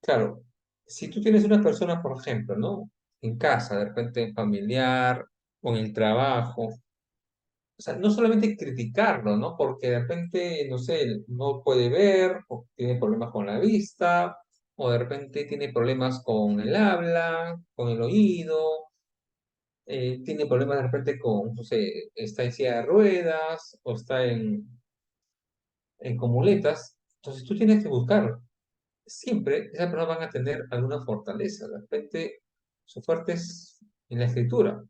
Claro, si tú tienes una persona, por ejemplo, ¿no? En casa, de repente familiar o en el trabajo, o sea, no solamente criticarlo, ¿no? Porque de repente, no sé, no puede ver, o tiene problemas con la vista, o de repente tiene problemas con el habla, con el oído, tiene problemas de repente con, no sé, está en silla de ruedas, o está con muletas. Entonces tú tienes que buscar. Siempre esas personas van a tener alguna fortaleza. De repente, su fuerte es en la escritura,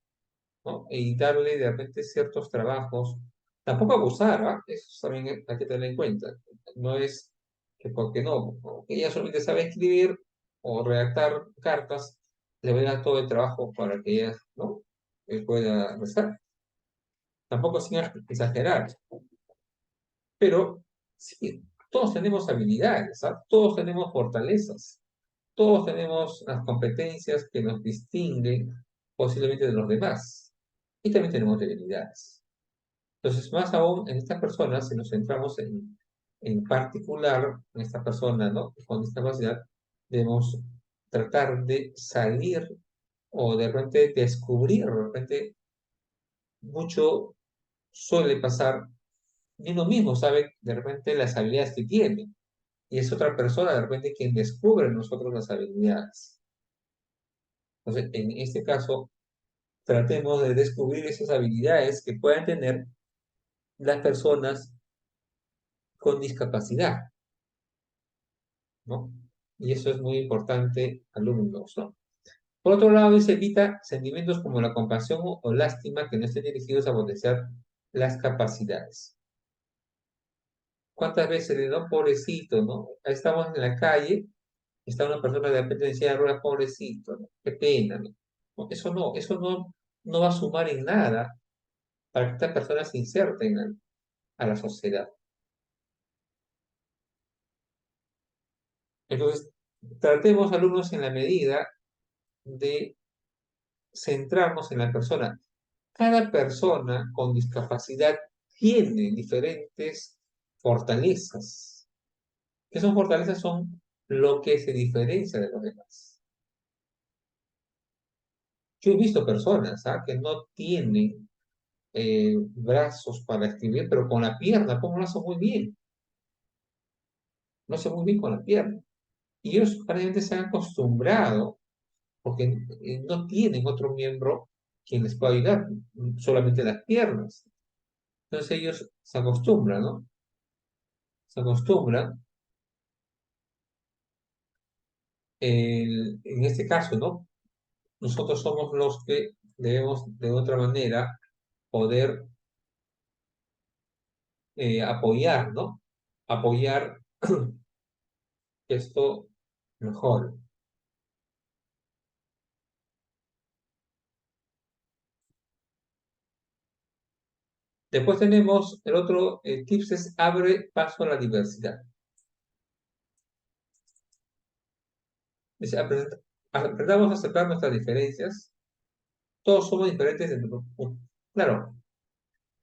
¿no? Y darle de repente ciertos trabajos. Tampoco abusar, ¿ah? Eso también hay que tener en cuenta. No es que porque no, porque ella solamente sabe escribir o redactar cartas, le voy a dar todo el trabajo para que ella, ¿no? Pueda rezar. Tampoco sin exagerar, pero sí, todos tenemos habilidades, ¿ah? Todos tenemos fortalezas, todos tenemos las competencias que nos distinguen posiblemente de los demás. Y también tenemos debilidades. Entonces, más aún en estas personas, si nos centramos en particular en esta persona, ¿no? Con discapacidad, debemos tratar de salir o de repente descubrir, de repente mucho suele pasar y uno mismo sabe de repente las habilidades que tiene y es otra persona de repente quien descubre en nosotros las habilidades. Entonces, en este caso, tratemos de descubrir esas habilidades que puedan tener las personas con discapacidad, ¿no? Y eso es muy importante, alumnos, ¿no? Por otro lado, dice, evita sentimientos como la compasión o lástima que no estén dirigidos a potenciar las capacidades. ¿Cuántas veces le digo, pobrecito, ¿no? Ahí estamos en la calle, está una persona de repente en silla de ruedas, pobrecito, ¿no? Qué pena, ¿no? No, no va a sumar en nada para que estas personas se inserten a la sociedad. Entonces, tratemos, alumnos, en la medida de centrarnos en la persona. Cada persona con discapacidad tiene diferentes fortalezas. ¿Qué son fortalezas? Son lo que se diferencia de los demás. Yo he visto personas que no tienen brazos para escribir, pero con la pierna, ¿cómo lo hacen muy bien? Lo hacen muy bien con la pierna. Y ellos aparentemente se han acostumbrado porque no tienen otro miembro quien les pueda ayudar, solamente las piernas. Entonces ellos se acostumbran, ¿no? Se acostumbran en este caso, ¿no? Nosotros somos los que debemos de otra manera poder apoyar, ¿no? Apoyar que esto mejore. Después tenemos el otro tips es abre paso a la diversidad. Dice, aprendamos a aceptar nuestras diferencias. Todos somos diferentes. Claro,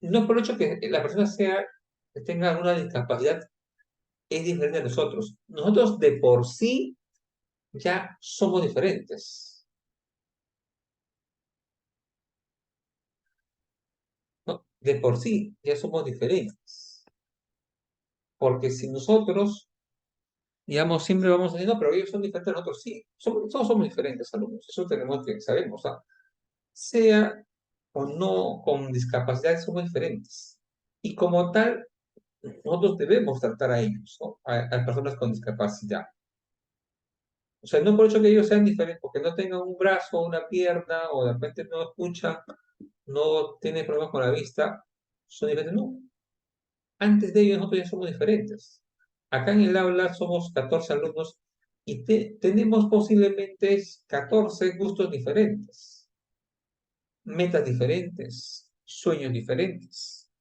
no por el hecho que la persona que tenga alguna discapacidad es diferente a nosotros. Nosotros de por sí ya somos diferentes, ¿no? De por sí ya somos diferentes. Porque si nosotros, digamos, siempre vamos a decir, no, pero ellos son diferentes a nosotros, sí, todos somos diferentes alumnos, eso tenemos que sabemos, ¿ah? Sea o no con discapacidad, somos diferentes. Y como tal, nosotros debemos tratar a ellos, ¿no? A personas con discapacidad. O sea, no por hecho que ellos sean diferentes, porque no tengan un brazo, una pierna, o de repente no escuchan, no tienen problemas con la vista, son diferentes. No, antes de ellos nosotros ya somos diferentes. Acá en el aula somos 14 alumnos y tenemos posiblemente 14 gustos diferentes, metas diferentes, sueños diferentes,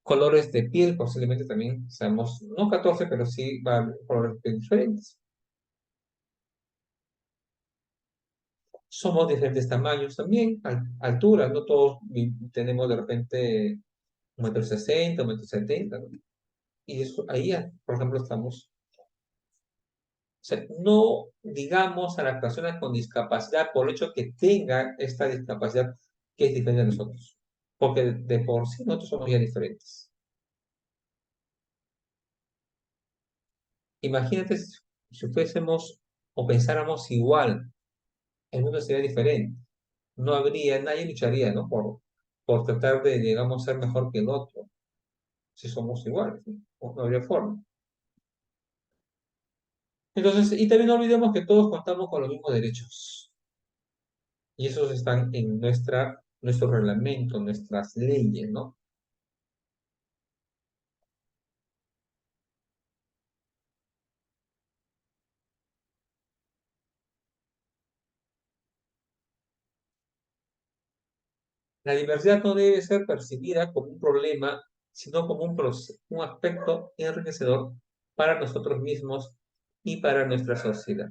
colores de piel posiblemente también seamos, no 14, pero sí colores de piel diferentes. Somos diferentes tamaños también, alturas, no todos tenemos de repente 1,60 m, 1,70 m, ¿no? Y eso, ahí, por ejemplo, estamos. O sea, no digamos a las personas con discapacidad por el hecho que tengan esta discapacidad que es diferente a nosotros. Porque de por sí nosotros somos ya diferentes. Imagínate si fuésemos o pensáramos igual, el mundo sería diferente. No habría, nadie lucharía, ¿no? Por tratar de, digamos, ser mejor que el otro. Si somos iguales, ¿no? No habría forma. Entonces, y también no olvidemos que todos contamos con los mismos derechos. Y esos están en nuestro reglamento, nuestras leyes, ¿no? La diversidad no debe ser percibida como un problema, sino como un aspecto enriquecedor para nosotros mismos y para nuestra sociedad.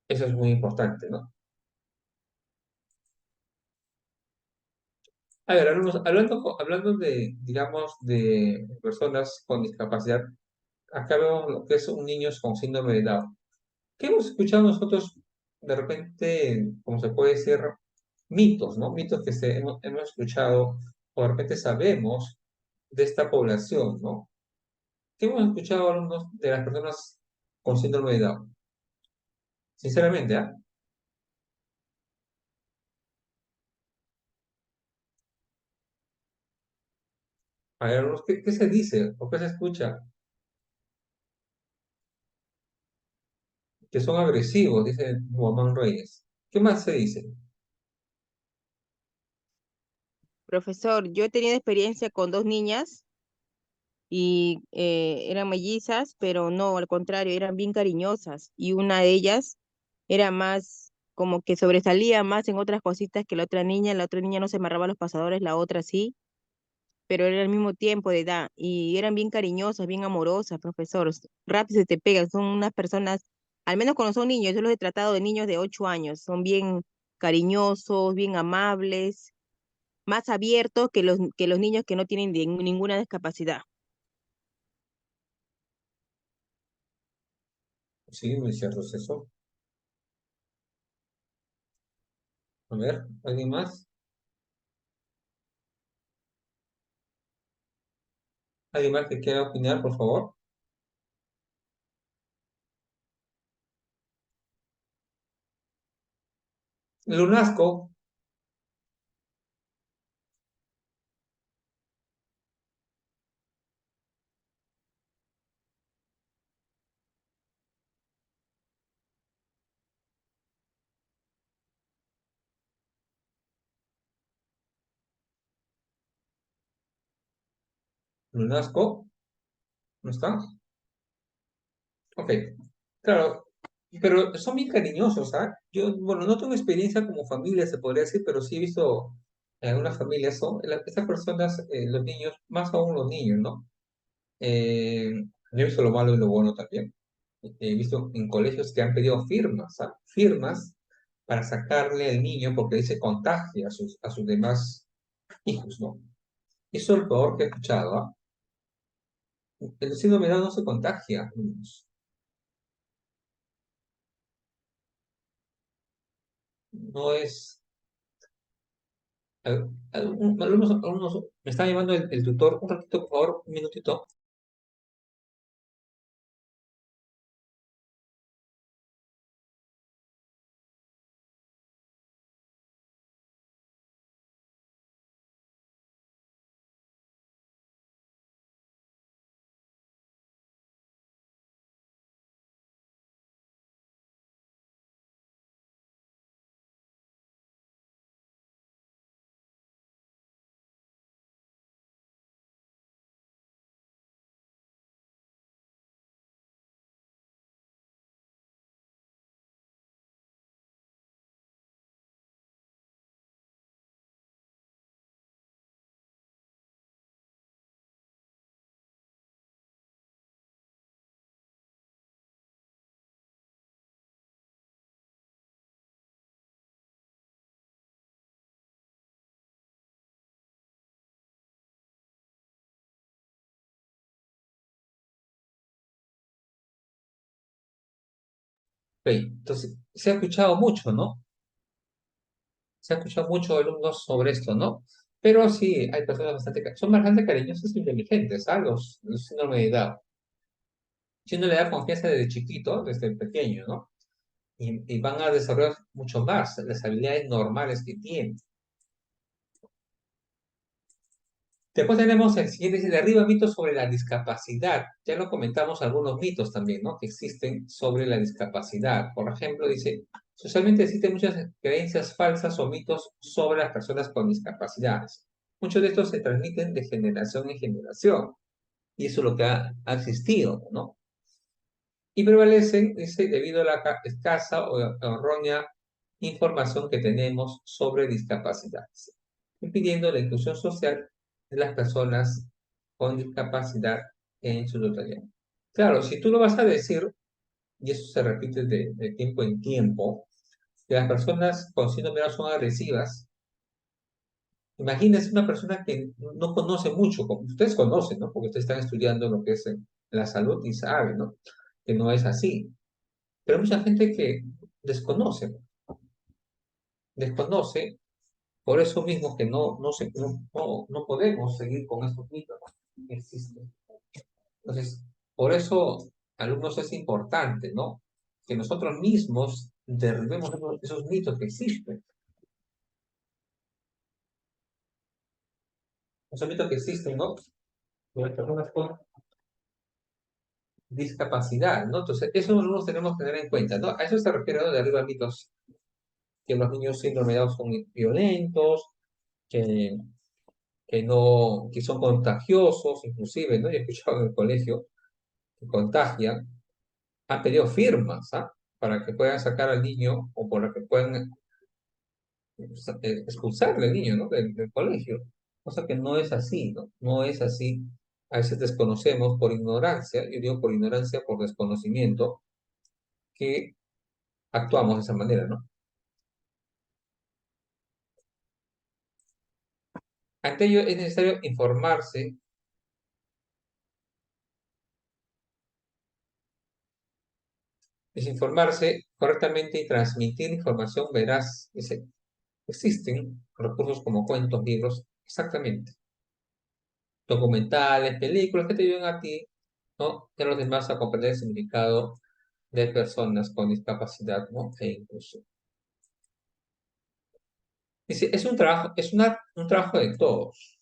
Eso es muy importante, ¿no? A ver, hablando de, digamos, de personas con discapacidad, acá vemos lo que es un niño con síndrome de Down. ¿Qué hemos escuchado nosotros de repente, como se puede decir, mitos, ¿no? Mitos que hemos escuchado o de repente sabemos de esta población, ¿no? ¿Qué hemos escuchado alumnos de las personas con síndrome de Down? Sinceramente, ¿ah? A ver, alumnos, ¿qué se dice o qué se escucha? Que son agresivos, dice Guamán Reyes. ¿Qué más se dice? Profesor, yo he tenido experiencia con dos niñas y eran mellizas, pero no, al contrario, eran bien cariñosas y una de ellas era más como que sobresalía más en otras cositas que la otra niña no se amarraba a los pasadores, la otra sí, pero era el mismo tiempo de edad y eran bien cariñosas, bien amorosas, profesor, rápido se te pegan, son unas personas, al menos cuando son niños, yo los he tratado de niños de 8 años, son bien cariñosos, bien amables, más abiertos que los niños que no tienen ninguna discapacidad. Sí, muy cierto es eso. A ver, ¿alguien más? ¿Alguien más que quiera opinar, por favor? Lunasco, Lunasco, ¿no está? Ok, claro, pero son bien cariñosos, ¿ah? Yo, bueno, no tengo experiencia como familia, se podría decir, pero sí he visto en algunas familias, estas personas, los niños, más aún los niños, ¿no? Yo he visto lo malo y lo bueno también. He visto en colegios que han pedido firmas, ¿ah? Firmas para sacarle al niño porque dice contagia a sus demás hijos, ¿no? Eso es lo peor que he escuchado, ¿ah? El síndrome de Down no se contagia, niños. No es... me está llamando el tutor. Un ratito, por favor, un minutito. Ok, entonces, se ha escuchado mucho, ¿no? Se ha escuchado mucho de alumnos sobre esto, ¿no? Pero sí, hay personas son bastante cariñosas e inteligentes, ¿ah? Los síndrome de Down. Si uno le da confianza desde chiquito, desde pequeño, ¿no? Y van a desarrollar mucho más las habilidades normales que tienen. Después tenemos el siguiente, dice, de arriba mitos sobre la discapacidad. Ya lo comentamos algunos mitos también, ¿no? Que existen sobre la discapacidad. Por ejemplo, dice, socialmente existen muchas creencias falsas o mitos sobre las personas con discapacidades. Muchos de estos se transmiten de generación en generación. Y eso es lo que ha existido, ¿no? Y prevalecen, dice, debido a la escasa o errónea información que tenemos sobre discapacidades, impidiendo la inclusión social de las personas con discapacidad en su totalidad. Claro, si tú lo vas a decir, y eso se repite de tiempo en tiempo, que las personas con síndrome de Down son agresivas, imagínense una persona que no conoce mucho, como ustedes conocen, ¿no? Porque ustedes están estudiando lo que es la salud y saben, ¿no? Que no es así. Pero hay mucha gente que desconoce, desconoce, por eso mismo que no podemos seguir con estos mitos que existen. Entonces, por eso, alumnos, es importante, ¿no? Que nosotros mismos derribemos esos mitos que existen. Esos mitos que existen, ¿no? De las personas con discapacidad, ¿no? Entonces, eso nosotros tenemos que tener en cuenta, ¿no? A eso se refiere, ¿no? De arriba mitos, que los niños síndrome de Down son violentos, que que son contagiosos, inclusive, ¿no? Yo he escuchado en el colegio que contagian, han pedido firmas, ¿ah? Para que puedan sacar al niño o para que puedan expulsarle al niño, ¿no? Del colegio. Cosa que no es así, ¿no? No es así. A veces desconocemos por ignorancia, yo digo por ignorancia, por desconocimiento, que actuamos de esa manera, ¿no? Ante ello es necesario informarse, desinformarse correctamente y transmitir información veraz. Existen recursos como cuentos, libros, exactamente, documentales, películas que te ayudan a ti, ¿no? Y a los demás a comprender el significado de personas con discapacidad, ¿no? E incluso. Es un trabajo, un trabajo de todos.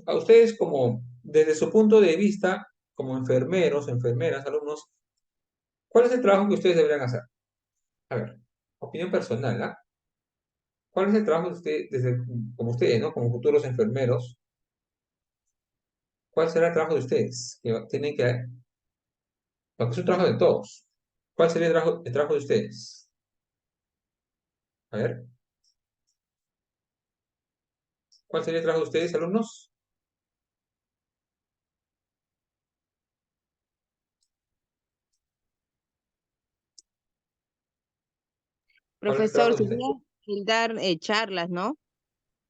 A ustedes como, desde su punto de vista, como enfermeros, enfermeras, alumnos, ¿cuál es el trabajo que ustedes deberían hacer? A ver, opinión personal, ¿ah? ¿Cuál es el trabajo de ustedes, como ustedes, ¿no? Como futuros enfermeros, ¿cuál será el trabajo de ustedes? Porque es un trabajo de todos. ¿Cuál sería el trabajo de ustedes? A ver, ¿cuál sería el trabajo de ustedes, alumnos? ¿Cuál es el trabajo Profesor, de sería ustedes? el dar charlas, ¿no?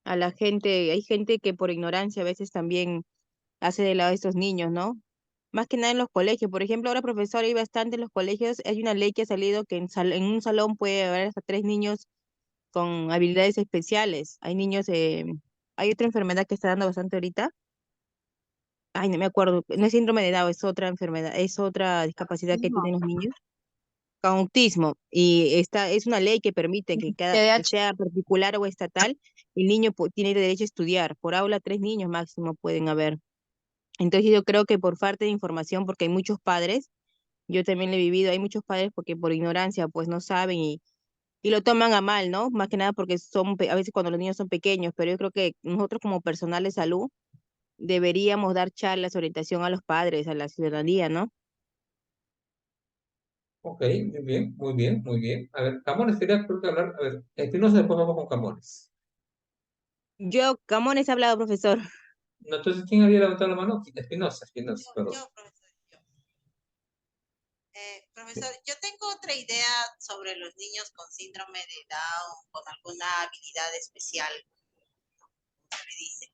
A la gente, hay gente que por ignorancia a veces también hace de lado a estos niños, ¿no? Más que nada en los colegios. Por ejemplo, ahora, profesor, hay bastante en los colegios. Hay una ley que ha salido que en un salón puede haber hasta 3 niños con habilidades especiales. Hay niños, hay otra enfermedad que está dando bastante ahorita. Ay, no me acuerdo. No es síndrome de Down, es otra enfermedad, es otra discapacidad que tienen los niños con autismo. Y esta es una ley que permite que TDAH. sea particular o estatal, el niño tiene derecho a estudiar. Por aula, 3 niños máximo pueden haber. Entonces yo creo que por falta de información, porque hay muchos padres, yo también lo he vivido, hay muchos padres porque por ignorancia pues no saben y lo toman a mal, ¿no? Más que nada porque a veces cuando los niños son pequeños, pero yo creo que nosotros como personal de salud deberíamos dar charlas, orientación a los padres, a la ciudadanía, ¿no? Ok, muy bien, muy bien, muy bien. A ver, Camones, quería creo que hablar. A ver, Espinosa, después vamos con Camones. Yo, Camones ha hablado, profesor. No, entonces, ¿quién había levantado la mano? Espinosa, perdón. Profesor, yo. Profesor, yo tengo otra idea sobre los niños con síndrome de Down, con alguna habilidad especial, como le dice.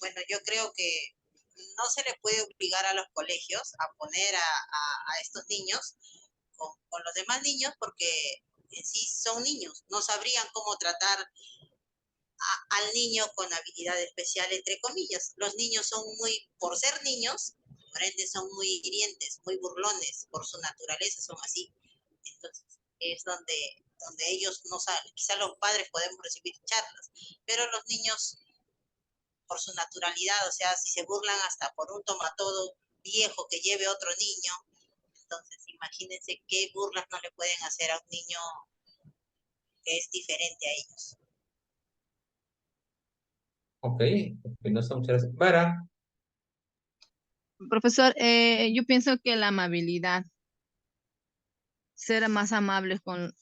Bueno, yo creo que no se le puede obligar a los colegios a poner a estos niños con los demás niños porque en sí son niños, no sabrían cómo tratar al niño con habilidad especial, entre comillas. Los niños son por ser niños, por ende son muy hirientes, muy burlones, por su naturaleza son así. Entonces, es donde ellos no saben, quizá los padres podemos recibir charlas, pero los niños, por su naturalidad, o sea, si se burlan hasta por un tomatodo viejo que lleve otro niño, entonces imagínense qué burlas no le pueden hacer a un niño que es diferente a ellos. Ok, Espinosa, muchas gracias. Vara, Profesor, yo pienso que la amabilidad, ser más amables con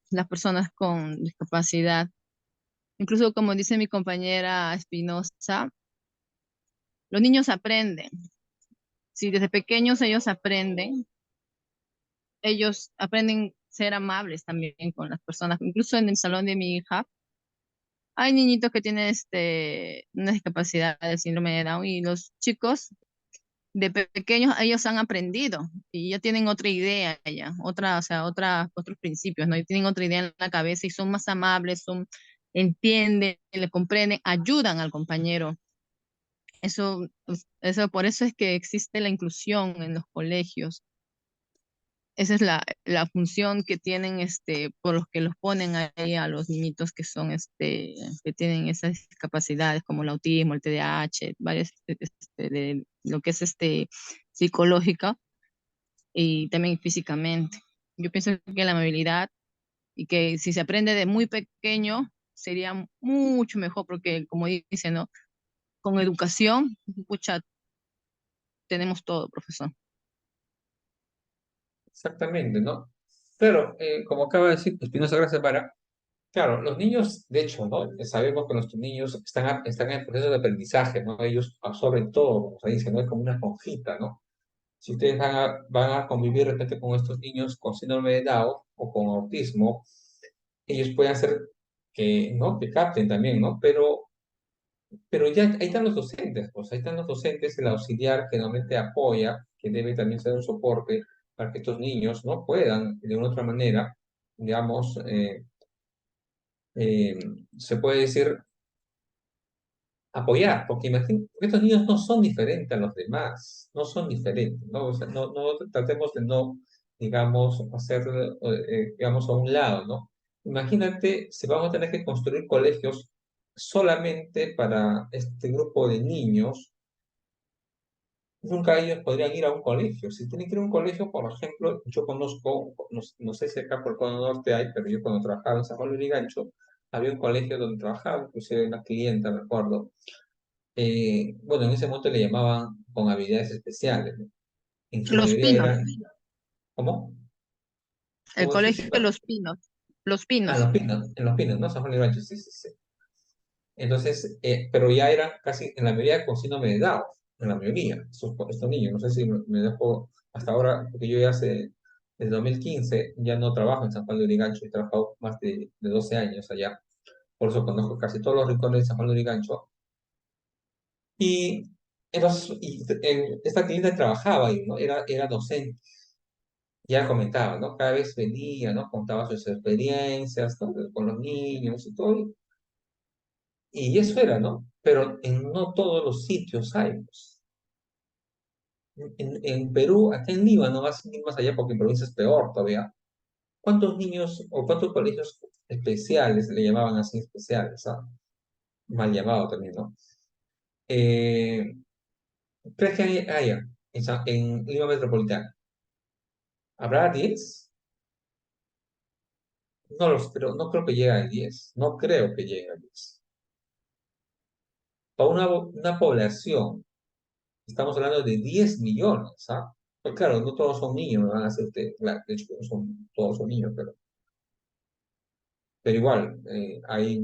las personas con discapacidad. Incluso como dice mi compañera Espinosa, los niños aprenden. Si desde pequeños ellos aprenden a ser amables también con las personas. Incluso en el salón de mi hija, hay niñitos que tienen una discapacidad de síndrome de Down y los chicos de pequeños ellos han aprendido y ya tienen otra idea ya, otros principios, ¿no? Y tienen otra idea en la cabeza y son más amables, entienden, le comprenden, ayudan al compañero. Por eso es que existe la inclusión en los colegios. Esa es la función que tienen, por los que los ponen ahí a los niñitos que son, que tienen esas discapacidades como el autismo, el TDAH, varias, de lo que es, psicológica y también físicamente. Yo pienso que la amabilidad y que si se aprende de muy pequeño sería mucho mejor porque, como dice, ¿no? Con educación, pucha, tenemos todo, profesor. exactamente, ¿no? Claro, como acaba de decir Espinosa, gracias, Vara. Claro, los niños, de hecho, ¿no? Sabemos que nuestros niños están en proceso de aprendizaje, ¿no? Ellos absorben todo, como se dice, ¿no? Es como una esponjita, ¿no? Si ustedes van a convivir de repente con estos niños con síndrome de Down o con autismo, ellos pueden hacer que, ¿no? Que capten también, ¿no? Pero ya ahí están los docentes, pues ahí están los docentes, el auxiliar que normalmente apoya, que debe también ser un soporte para que estos niños, ¿no? Puedan, de una u otra manera, digamos, eh, se puede decir, apoyar, porque imagínate, estos niños no son diferentes a los demás, no son diferentes, ¿no? O sea, no tratemos de no digamos, hacer, digamos, a un lado, ¿no? Imagínate si vamos a tener que construir colegios solamente para este grupo de niños, nunca ellos podrían ir a un colegio. Si tienen que ir a un colegio, por ejemplo, yo conozco, no sé si acá por el Cono Norte hay, pero yo cuando trabajaba en San Juan de Lurigancho, había un colegio donde trabajaba, inclusive una clienta, me acuerdo. Bueno, en ese momento le llamaban con habilidades especiales, ¿no? En su Los mayoría Pinos, eran, ¿cómo? el ¿Cómo colegio dices? de Los Pinos, Los Ah, Pinos. En Los Pinos, ¿no? San Juan de Lurigancho, sí, sí, sí. Entonces, pero ya era casi en la mayoría con síndrome de Down, en la mayoría, estos niños. No sé si me dejo hasta ahora, porque yo ya desde 2015 ya no trabajo en San Juan de Lurigancho, he trabajado más de 12 años allá. Por eso conozco casi todos los rincones de San Juan de Lurigancho. Y entonces, esta clienta trabajaba ahí, ¿no? Era docente. Ya comentaba, ¿no? Cada vez venía, ¿no? Contaba sus experiencias, ¿no? Con los niños y todo. Y eso era, ¿no? Pero en no todos los sitios hay, pues. En Perú, acá en Lima, no vas a ir más allá porque en provincia es peor todavía. ¿Cuántos niños o cuántos colegios especiales le llamaban así especiales? Mal llamado también, ¿no? Eh, ¿Crees que haya en Lima Metropolitana? ¿Habrá 10? No pero no creo que llegue a 10. No creo que llegue a 10. Para una población, estamos hablando de 10 millones, ¿ah? Pues claro, no todos son niños, van a ser, claro, de hecho, no todos son niños, pero igual, hay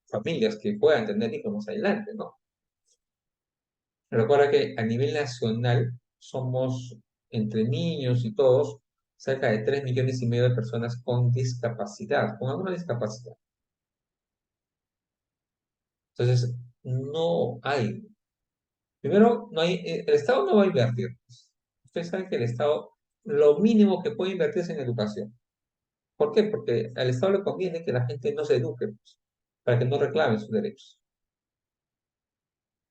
familias que puedan tener hijos más adelante, ¿no? Recuerda que a nivel nacional somos, entre niños y todos, cerca de 3,5 millones de personas con discapacidad, con alguna discapacidad. Entonces, no hay. Primero, no hay, el Estado no va a invertir. Ustedes saben que el Estado, lo mínimo que puede invertir es en educación. ¿Por qué? Porque al Estado le conviene que la gente no se eduque, pues, para que no reclame sus derechos.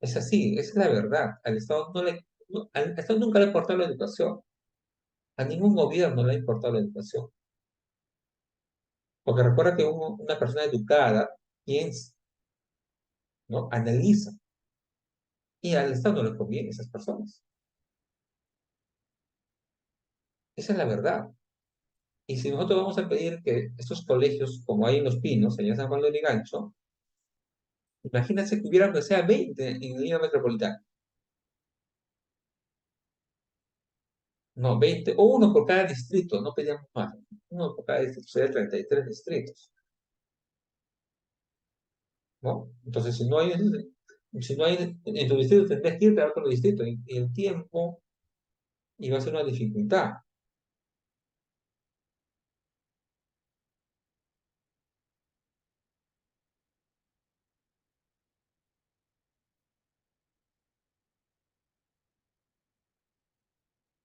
Es así, esa es la verdad. Al Estado, al Estado nunca le ha importado la educación. A ningún gobierno le ha importado la educación. Porque recuerda que una persona educada piensa, ¿no? Analiza. Y al Estado no le conviene a esas personas. Esa es la verdad. Y si nosotros vamos a pedir que estos colegios, como hay en Los Pinos, allá en San Juan de Lurigancho, imagínense que hubiera aunque sea 20 en Lima Metropolitana. No, 20, o uno por cada distrito, no pedíamos más. Uno por cada distrito, sería 33 distritos, ¿no? Entonces, si no hay en tu distrito, tendrías que irte a otro distrito, y el tiempo iba a ser una dificultad.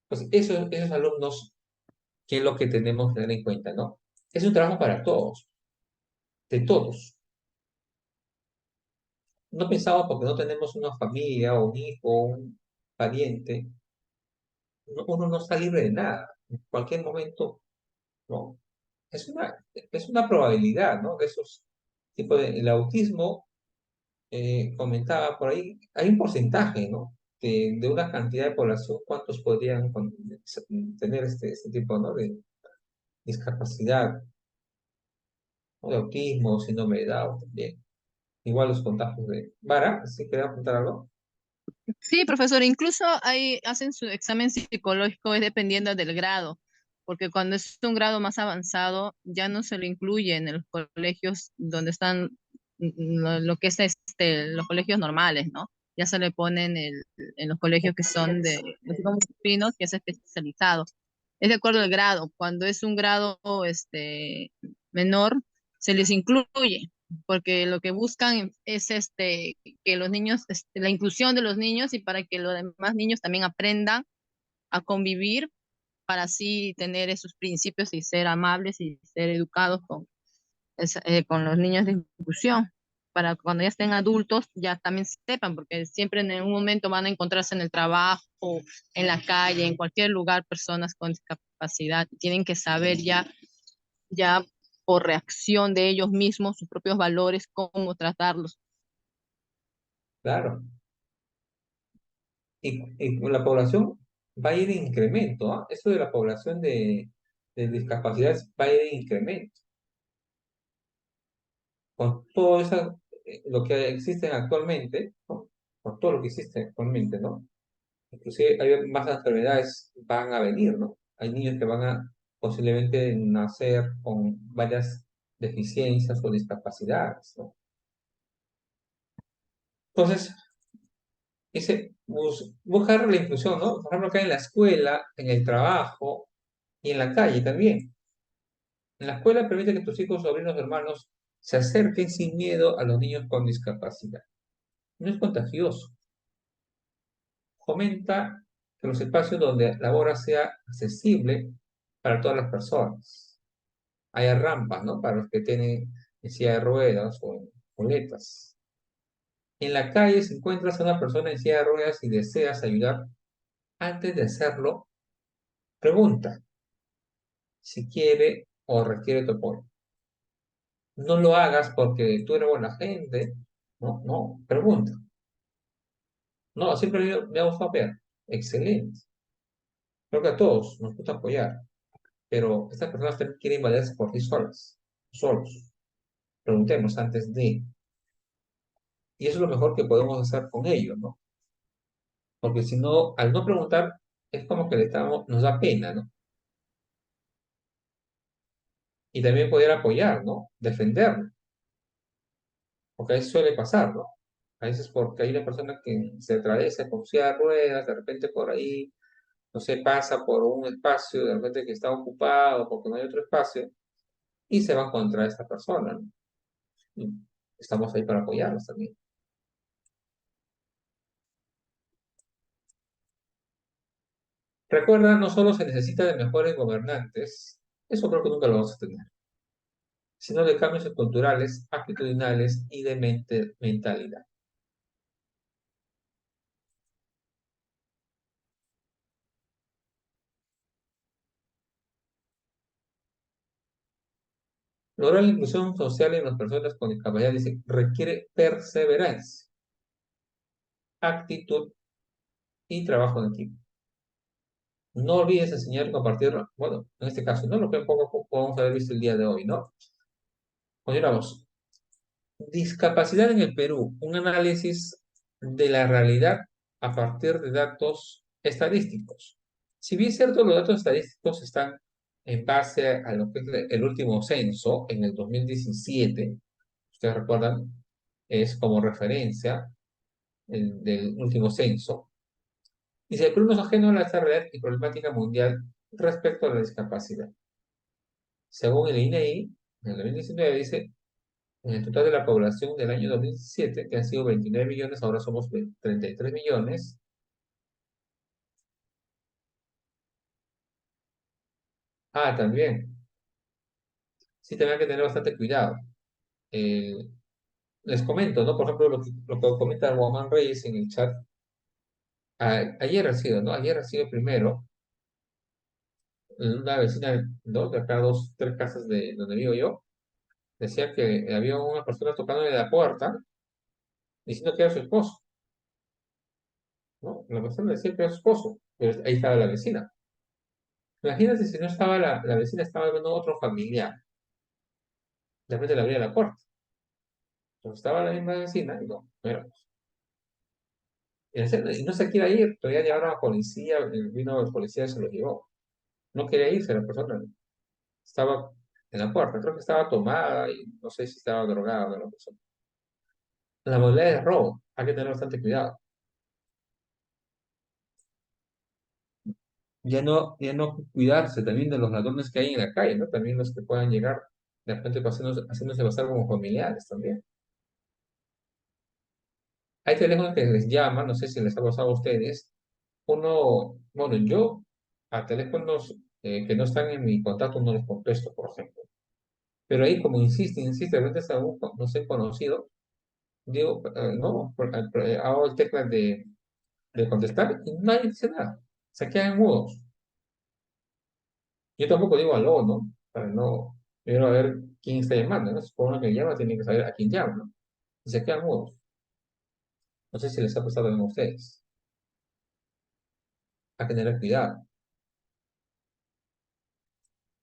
Pues esos alumnos, ¿qué es lo que tenemos que tener en cuenta, no? Es un trabajo para todos, de todos. No pensamos porque no tenemos una familia o un hijo o un pariente, uno no está libre de nada. En cualquier momento, ¿no? Es una probabilidad, ¿no? De esos tipos el autismo, comentaba por ahí, hay un porcentaje, ¿no? De una cantidad de población, ¿cuántos podrían tener este tipo, ¿no? De discapacidad, ¿no? De autismo, síndrome de Down también. Igual los contagios de... Vara, ¿sí quería apuntar algo? Sí, profesor, incluso ahí hacen su examen psicológico, es dependiendo del grado, porque cuando es un grado más avanzado, ya no se lo incluye en los colegios donde están lo que es los colegios normales, ¿no? Ya se le pone en los colegios que son de los pinos, que es especializado. Es de acuerdo al grado. Cuando es un grado menor, se les incluye porque lo que buscan es que los niños, la inclusión de los niños y para que los demás niños también aprendan a convivir para así tener esos principios y ser amables y ser educados con los niños de inclusión. para cuando ya estén adultos ya también sepan, porque siempre en un momento van a encontrarse en el trabajo, en la calle, en cualquier lugar, personas con discapacidad. Tienen que saber ya por reacción de ellos mismos, sus propios valores, cómo tratarlos. Claro. Y la población va a ir en incremento, ¿ah? Eso de la población de discapacidades va a ir en incremento. Con todo eso, lo que existe actualmente, ¿no? Con todo lo que existe actualmente, ¿no? Inclusive hay más enfermedades van a venir, ¿no? Hay niños que van a posiblemente nacer con varias deficiencias o discapacidades, ¿no? Entonces, buscar la inclusión, ¿no? Por ejemplo, acá en la escuela, en el trabajo y en la calle también. En la escuela permite que tus hijos, sobrinos, hermanos se acerquen sin miedo a los niños con discapacidad. No es contagioso. Fomenta que los espacios donde labora sea accesible para todas las personas. Haya rampas, ¿no? Para los que tienen en silla de ruedas o en muletas. En la calle, si encuentras a una persona en silla de ruedas y deseas ayudar, antes de hacerlo, pregunta si quiere o requiere tu apoyo. No lo hagas porque tú eres buena gente, no, no, pregunta. No, siempre me ha gustado apoyar. Excelente. Creo que a todos nos gusta apoyar, pero estas personas también quieren valerse por sí solas, solos. Preguntemos antes de. Y eso es lo mejor que podemos hacer con ellos, ¿no? Porque si no, al no preguntar, es como que nos da pena, ¿no? Y también poder apoyar, ¿no? Defenderlo. Porque a veces suele pasar, ¿no? A veces porque hay una persona que se atraviesa con silla de ruedas, de repente por ahí, no sé, pasa por un espacio, de repente que está ocupado porque no hay otro espacio, y se va contra esta persona, ¿no? Y estamos ahí para apoyarlos también. Recuerda, no solo se necesita de mejores gobernantes, eso creo que nunca lo vamos a tener, sino de cambios culturales, actitudinales y de mentalidad. Lograr la inclusión social en las personas con discapacidad requiere perseverancia, actitud y trabajo en equipo. No olvides enseñar y compartir, bueno, en este caso, ¿no? Lo que un poco podemos haber visto el día de hoy, ¿no? Continuamos. Discapacidad en el Perú, un análisis de la realidad a partir de datos estadísticos. Si bien es cierto, los datos estadísticos están en base a lo que es el último censo en el 2017, ustedes recuerdan, es como referencia del último censo, y el Perú no es ajeno a esta realidad y problemática mundial respecto a la discapacidad. Según el INEI, en el 2019 dice, en el total de la población del año 2017, que han sido 29 millones, ahora somos 33 millones. Ah, también. Sí, también hay que tener bastante cuidado. Eh, les comento, ¿no? Por ejemplo, lo que comenta Guamán Reyes en el chat. Ayer ha sido, ¿no? Ayer ha sido primero. Una vecina, ¿no? De acá, tres casas de donde vivo yo, decía que había una persona tocándole la puerta diciendo que era su esposo, ¿no? La persona decía que era su esposo, pero ahí estaba la vecina. Imagínate si no estaba la vecina, estaba viendo otro familiar. De repente le abría la puerta. Entonces estaba la misma vecina y no éramos. Y no se quiere ir, todavía llevaron a la policía, vino el policía y se lo llevó. No quería irse la persona. Estaba en la puerta, creo que estaba tomada y no sé si estaba drogada o la persona. La modalidad de robo, hay que tener bastante cuidado. Ya no cuidarse también de los ladrones que hay en la calle, ¿no? También los que puedan llegar de repente haciéndose pasar como familiares también. Hay teléfonos que les llaman, no sé si les ha pasado a ustedes. Bueno, yo a teléfonos que no están en mi contacto no les contesto, por ejemplo. Pero ahí como insiste, de repente es algún, no sé, conocido, Digo, no, hago el tecla de contestar y nadie dice nada. Se quedan mudos. Yo tampoco digo aló, ¿no? Para no, primero a ver quién está llamando, ¿no? Supongo que llama, tiene que saber a quién llama, ¿no? Y se quedan mudos. No sé si les ha pasado a ustedes. A tener cuidado.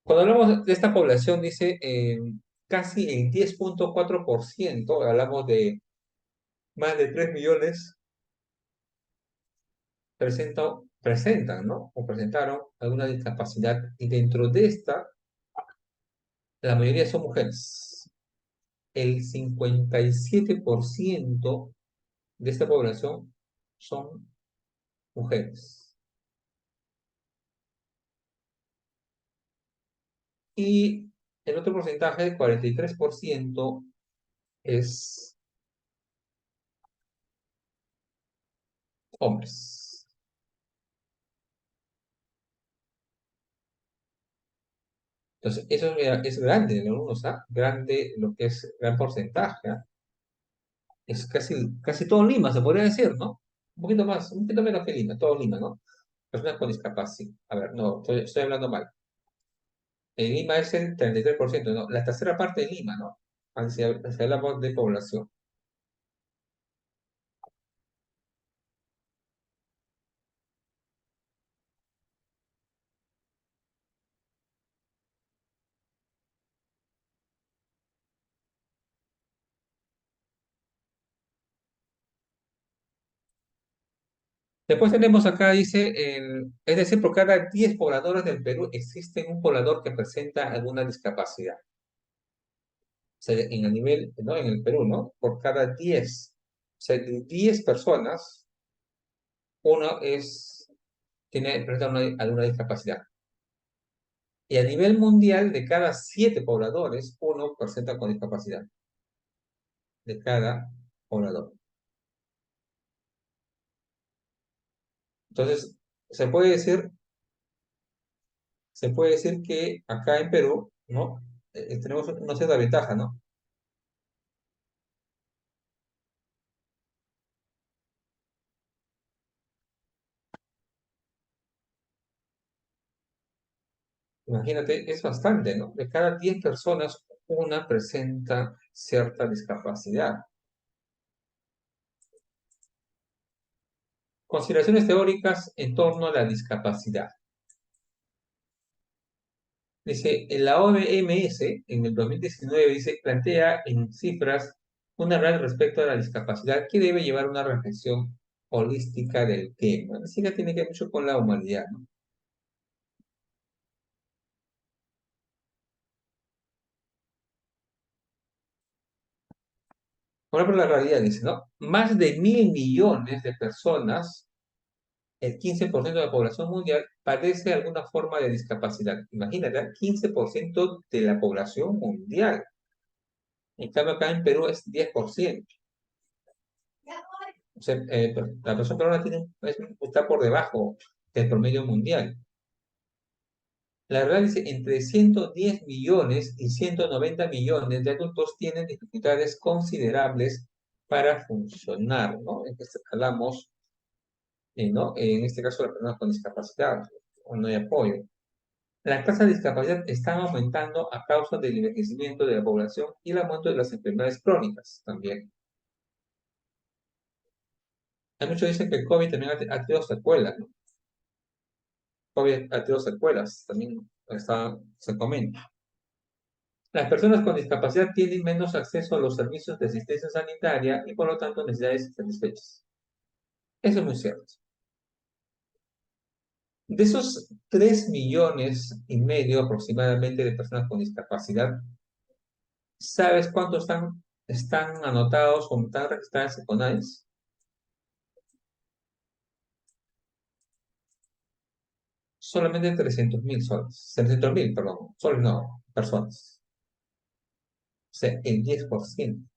Cuando hablamos de esta población, dice casi el 10,4%, hablamos de más de 3 millones, presentan, ¿no? O presentaron alguna discapacidad. Y dentro de esta, la mayoría son mujeres. El 57% de esta población son mujeres. Y el otro porcentaje, el 43%, es hombres. Entonces, eso es grande, ¿no? O sea, grande lo que es gran porcentaje. ¿Ah? Es casi todo Lima, se podría decir, ¿no? Un poquito más, un poquito menos que Lima, todo Lima, ¿no? Personas con discapacidad. A ver, no, estoy hablando mal. En Lima es el 33%, ¿no? La tercera parte de Lima, ¿no? Si hablamos de población. Después tenemos acá, dice, es decir, por cada 10 pobladores del Perú existe un poblador que presenta alguna discapacidad. O sea, en el nivel, ¿no? En el Perú, ¿no? Por cada 10, o sea, de 10 personas, uno presenta alguna discapacidad. Y a nivel mundial, de cada 7 pobladores, uno presenta con discapacidad. De cada poblador. Entonces, se puede decir, que acá en Perú, ¿no? Tenemos una cierta ventaja, ¿no? Imagínate, es bastante, ¿no? De cada 10 personas, una presenta cierta discapacidad. Consideraciones teóricas en torno a la discapacidad. Dice, en la OMS, en el 2019, dice, plantea en cifras una red respecto a la discapacidad que debe llevar una reflexión holística del tema. Así que tiene que ver mucho con la humanidad, ¿no? Por ejemplo, la realidad dice, ¿no? Más de 1.000 millones de personas, el 15% de la población mundial, padece alguna forma de discapacidad. Imagínate, 15% de la población mundial. En cambio, acá en Perú es 10%. O sea, la persona peruana está por debajo del promedio mundial. La verdad dice, entre 110 millones y 190 millones de adultos tienen dificultades considerables para funcionar, ¿no? Entonces, hablamos, ¿no? En este caso, las personas con discapacidad o no hay apoyo. Las tasas de discapacidad están aumentando a causa del envejecimiento de la población y el aumento de las enfermedades crónicas también. Hay muchos que dicen que el COVID también ha tenido secuelas, ¿no? COVID ha tenido secuelas, también se comenta. Las personas con discapacidad tienen menos acceso a los servicios de asistencia sanitaria y por lo tanto necesidades satisfechas. Eso es muy cierto. De esos 3,5 millones aproximadamente de personas con discapacidad, ¿sabes cuántos están anotados o están registrados en CONADIS? Solamente 300,000 soles. 300,000, perdón. Soles no, personas. O sea, el 10%.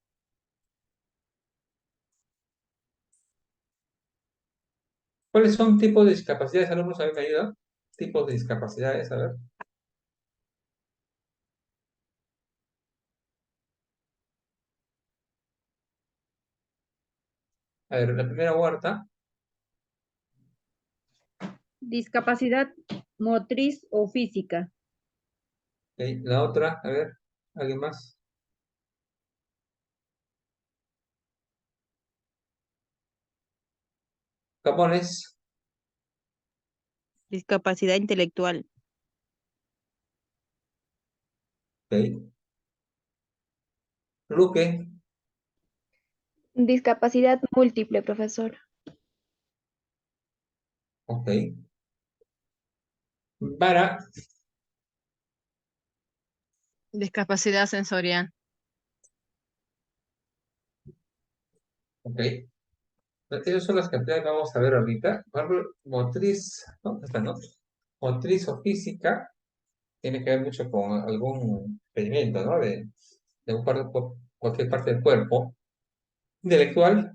¿Cuáles son tipos de discapacidades, alumnos? A ver, ¿me ayuda? Tipos de discapacidades, a ver. A ver, la primera huerta, Discapacidad motriz o física. ok, la otra, a ver, ¿alguien más? Camones, Discapacidad intelectual. ok. Luque, Discapacidad múltiple, profesor. ok. Vara, Discapacidad sensorial. ok. Esas son las cantidades que vamos a ver ahorita. Por ejemplo, motriz, ¿no? Esta, ¿no? Motriz o física tiene que ver mucho con algún experimento, ¿no? De cualquier parte del cuerpo. Intelectual,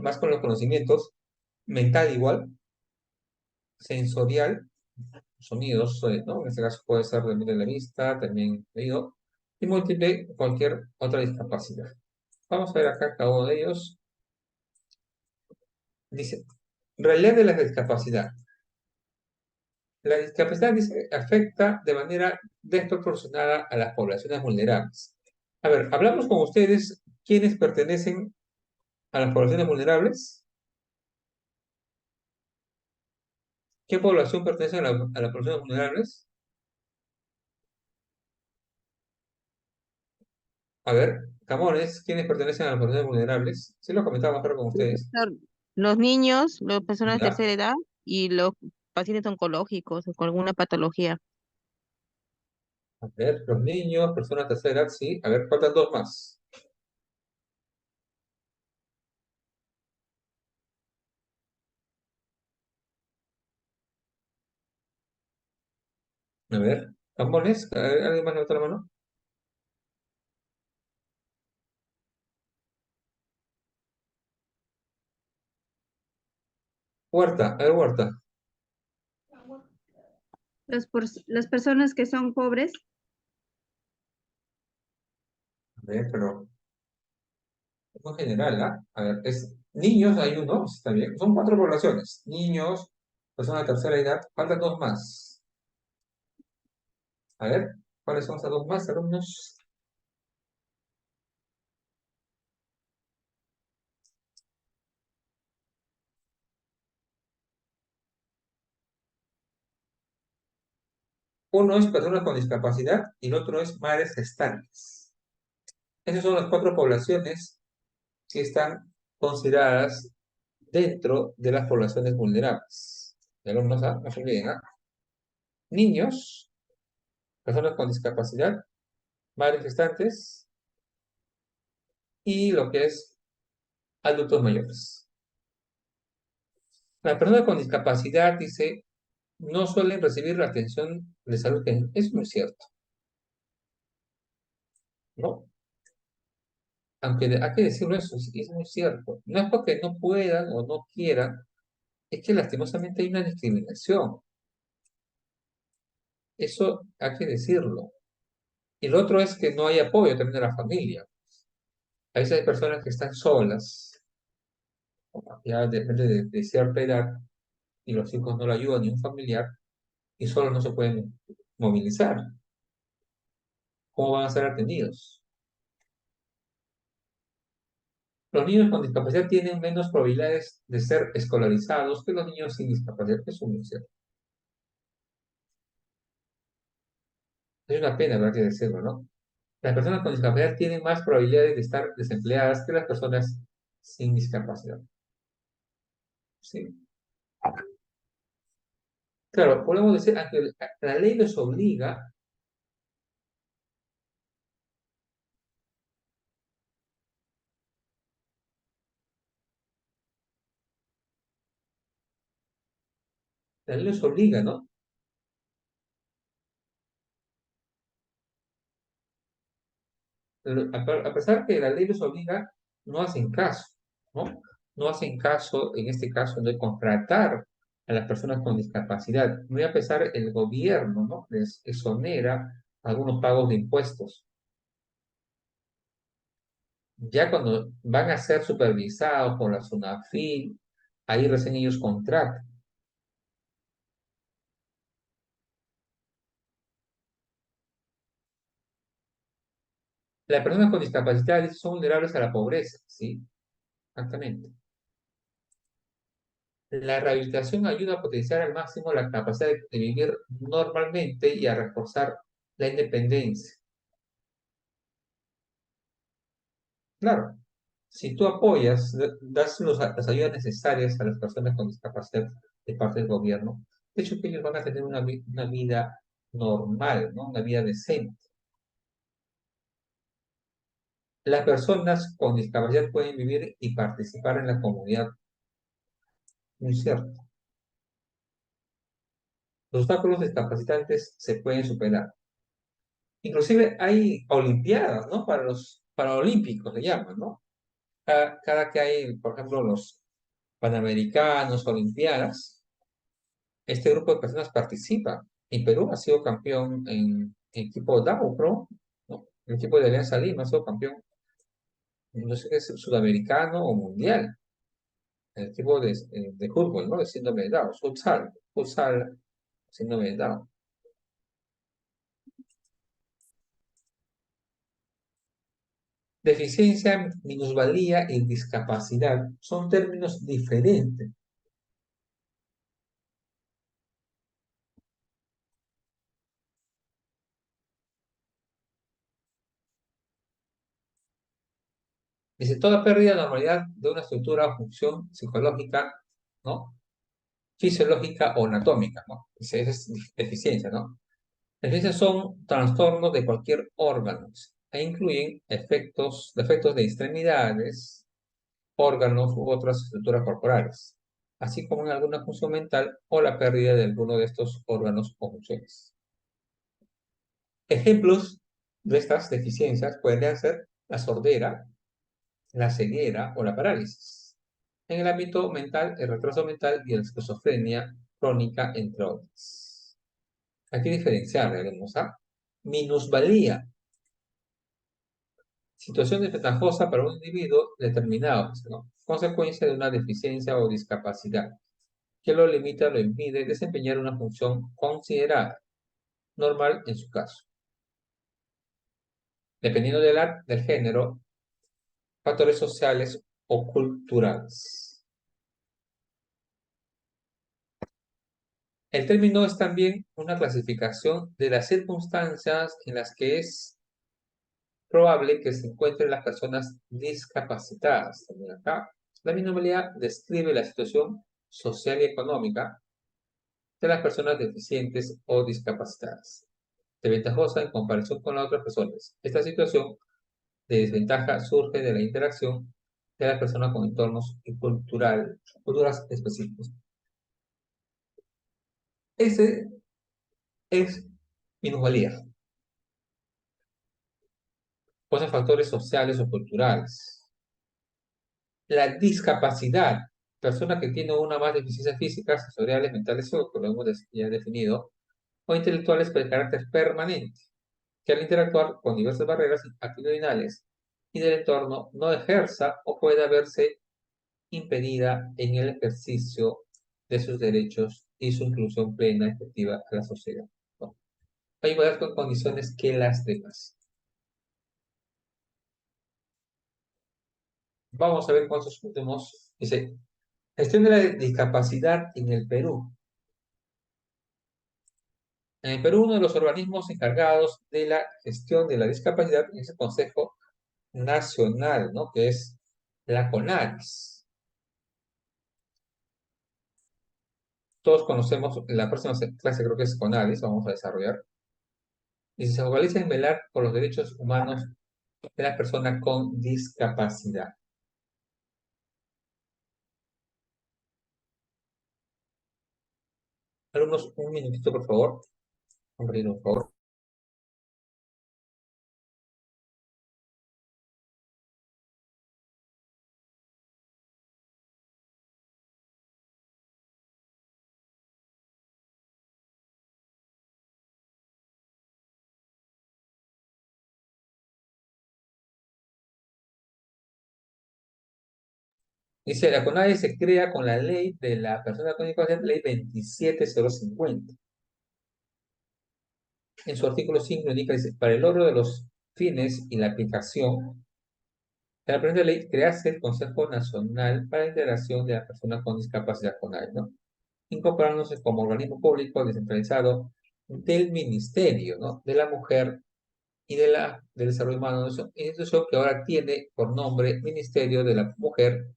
más con los conocimientos. Mental igual. Sensorial, sonidos, ¿no? En este caso puede ser de la vista, también oído. Y múltiple, cualquier otra discapacidad. Vamos a ver acá cada uno de ellos. Dice, realidad de la discapacidad. La discapacidad dice, afecta de manera desproporcionada a las poblaciones vulnerables. A ver, hablamos con ustedes quiénes pertenecen a las poblaciones vulnerables. ¿Qué población pertenece a las poblaciones vulnerables? A ver, Camones, ¿quiénes pertenecen a las poblaciones vulnerables? Sí lo comentaba mejor con ustedes. Los niños, las personas de ¿Ya? tercera edad y los pacientes oncológicos o con alguna patología. A ver, los niños, personas de tercera edad, sí. A ver, faltan dos más. A ver, Camones, ¿alguien más levanta la mano? Huerta, a ver, Huerta. Las personas que son pobres. A ver, pero en general, ¿ah? A ver, es niños, hay uno, está bien. Son cuatro poblaciones. Niños, personas de tercera edad, faltan dos más. A ver, ¿cuáles son esas dos más, alumnos? Uno es personas con discapacidad y el otro es madres gestantes. Esas son las cuatro poblaciones que están consideradas dentro de las poblaciones vulnerables. Y alumnos, no se olviden, ¿ah? Niños, personas con discapacidad, madres gestantes y lo que es adultos mayores. La persona con discapacidad, dice, no suelen recibir la atención de salud que es muy cierto, ¿no? Aunque hay que decirlo eso, es muy cierto. No es porque no puedan o no quieran, es que lastimosamente hay una discriminación. Eso hay que decirlo. Y lo otro es que no hay apoyo también de la familia. A veces hay personas que están solas, ya depende de cierta edad, y los hijos no lo ayudan ni un familiar, y solo no se pueden movilizar. ¿Cómo van a ser atendidos? Los niños con discapacidad tienen menos probabilidades de ser escolarizados que los niños sin discapacidad. Eso es muy cierto. Es una pena, habrá que decirlo, ¿no? Las personas con discapacidad tienen más probabilidades de estar desempleadas que las personas sin discapacidad. ¿Sí? Claro, podemos decir, aunque la ley los obliga, la ley los obliga, ¿no? Pero a pesar que la ley los obliga, no hacen caso, ¿no? No hacen caso, en este caso, de contratar a las personas con discapacidad. Muy a pesar, el gobierno, ¿no? Les exonera algunos pagos de impuestos. Ya cuando van a ser supervisados por la SUNAFIL, ahí recién ellos contratan. Las personas con discapacidad son vulnerables a la pobreza, ¿sí? Exactamente. La rehabilitación ayuda a potenciar al máximo la capacidad de vivir normalmente y a reforzar la independencia. Claro, si tú apoyas, das las ayudas necesarias a las personas con discapacidad de parte del gobierno, de hecho que ellos van a tener una vida normal, ¿no? Una vida decente. Las personas con discapacidad pueden vivir y participar en la comunidad, muy cierto. Los obstáculos discapacitantes se pueden superar. Inclusive hay olimpiadas, ¿no? Para los paraolímpicos, se llaman, ¿no? Cada que hay, por ejemplo, los panamericanos, olimpiadas, este grupo de personas participa. Y Perú ha sido campeón en equipo DAO, Pro, ¿no? El equipo de Alianza Lima ha sido campeón, no sé qué es sudamericano o mundial. El equipo de fútbol, ¿no? De síndrome de Down, futsal, síndrome de Down. Deficiencia, minusvalía y discapacidad son términos diferentes. Dice, toda pérdida de normalidad de una estructura o función psicológica, ¿no? Fisiológica o anatómica, ¿no? Dice, esa es deficiencia, ¿no? Deficiencias son trastornos de cualquier órgano e incluyen defectos de extremidades, órganos u otras estructuras corporales, así como en alguna función mental o la pérdida de alguno de estos órganos o funciones. Ejemplos de estas deficiencias pueden ser la sordera, la ceguera o la parálisis. En el ámbito mental, el retraso mental y la esquizofrenia crónica, entre otras. Hay que diferenciar, veremos, ¿ah? Minusvalía. Situación desventajosa para un individuo determinado, ¿no? Consecuencia de una deficiencia o discapacidad que lo limita o lo impide desempeñar una función considerada normal en su caso. Dependiendo del género, factores sociales o culturales. El término es también una clasificación de las circunstancias en las que es probable que se encuentren las personas discapacitadas. También acá, la minoría describe la situación social y económica de las personas deficientes o discapacitadas, desventajosa en comparación con las otras personas. Esta situación de desventaja surge de la interacción de las personas con entornos y culturas específicos. Ese es minusvalía. Pues factores sociales o culturales. La discapacidad, persona que tiene una más deficiencias físicas, sensoriales, mentales, o como hemos ya definido, o intelectuales de carácter permanente, que al interactuar con diversas barreras actitudinales y del entorno no ejerza o pueda verse impedida en el ejercicio de sus derechos y su inclusión plena y efectiva a la sociedad, ¿no? A igualdad con condiciones que las demás. Vamos a ver cuántos últimos. Dice, gestión de la discapacidad en el Perú. En el Perú, uno de los organismos encargados de la gestión de la discapacidad es el Consejo Nacional, ¿no? Que es la CONADIS. Todos conocemos, la próxima clase creo que es CONADIS, vamos a desarrollar. Y se focaliza en velar por los derechos humanos de las personas con discapacidad. Alumnos, un minutito, por favor. Un minutito, por favor. Dice, la CONADI se crea con la ley de la persona con discapacidad, ley 27050. En su artículo 5 indica, dice, para el logro de los fines y la aplicación de la presente ley, crearse el Consejo Nacional para la Integración de las Personas con Discapacidad CONADI, ¿no? Incorporándose como organismo público descentralizado del Ministerio, ¿no? De la Mujer y del Desarrollo Humano, institución que ahora tiene por nombre Ministerio de la Mujer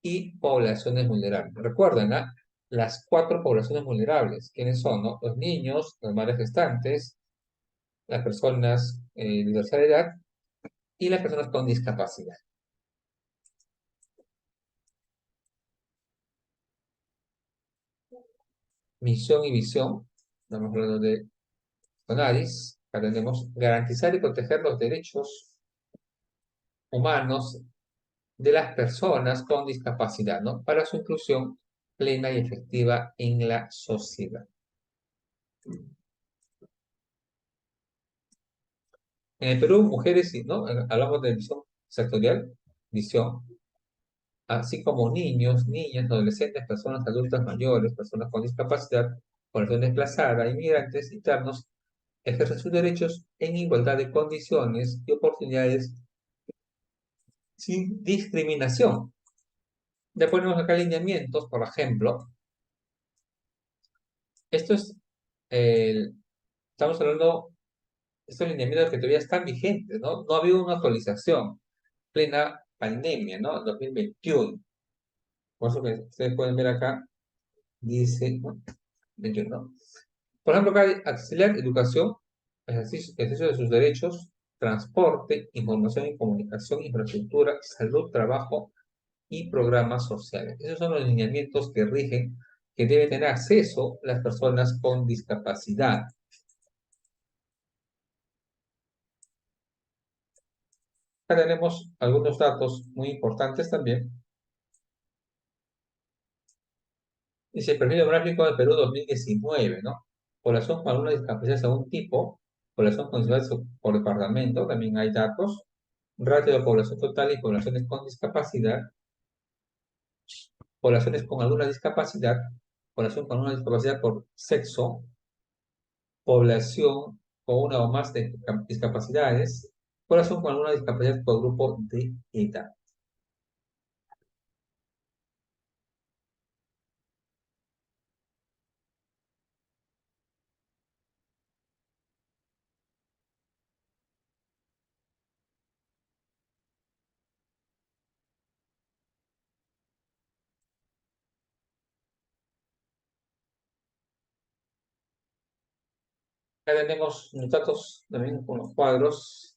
y Poblaciones Vulnerables. Recuerden, ¿ah? Las 4 poblaciones vulnerables, ¿quiénes son, no? Los niños, las madres gestantes, las personas de tercera edad y las personas con discapacidad. Misión y visión, estamos hablando de CONADIS, pretendemos garantizar y proteger los derechos humanos de las personas con discapacidad, ¿no? Para su inclusión plena y efectiva en la sociedad. En el Perú, mujeres, ¿no? Hablamos de visión sectorial, visión, así como niños, niñas, adolescentes, personas adultas mayores, personas con discapacidad, población desplazada, inmigrantes internos, ejercen sus derechos en igualdad de condiciones y oportunidades sin discriminación. Ya ponemos acá alineamientos, por ejemplo. Esto es, estamos hablando, estos lineamientos que todavía están vigentes, ¿no? No ha habido una actualización, plena pandemia, ¿no? 2021. Por eso que ustedes pueden ver acá, dice, ¿no? 21, ¿no? Por ejemplo, acá auxiliar educación, ejercicio de sus derechos, transporte, información y comunicación, infraestructura, salud, trabajo y programas sociales. Esos son los lineamientos que rigen que deben tener acceso las personas con discapacidad. Acá tenemos algunos datos muy importantes también. Dice el perfil demográfico del Perú 2019, ¿no? Población con alguna discapacidad según tipo, población con discapacidad por departamento, también hay datos. Ratio de población total y poblaciones con discapacidad, poblaciones con alguna discapacidad, población con una discapacidad por sexo, población con una o más de discapacidades, población con alguna discapacidad por grupo de edad. Acá tenemos unos datos también con los cuadros.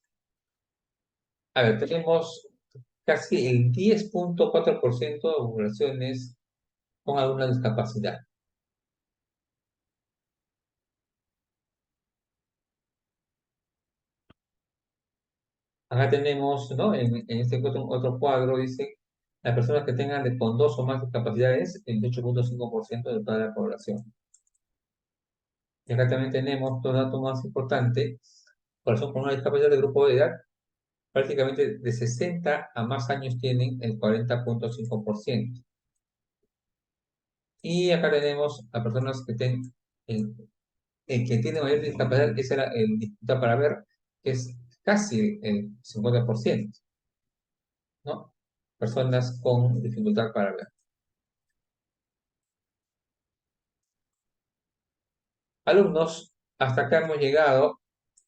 A ver, tenemos casi el 10.4% de poblaciones con alguna discapacidad. Acá tenemos, ¿no? En este otro cuadro dice, las personas que tengan con 2 o más discapacidades, el 8.5% de toda la población. Y acá también tenemos otro dato más importante, población con una discapacidad de grupo de edad, prácticamente de 60 a más años tienen el 40.5%. Y acá tenemos a personas que tienen, el que tiene mayor discapacidad, ese era el dificultad para ver, que es casi el 50%, ¿no? Personas con dificultad para ver. Alumnos, hasta acá hemos llegado.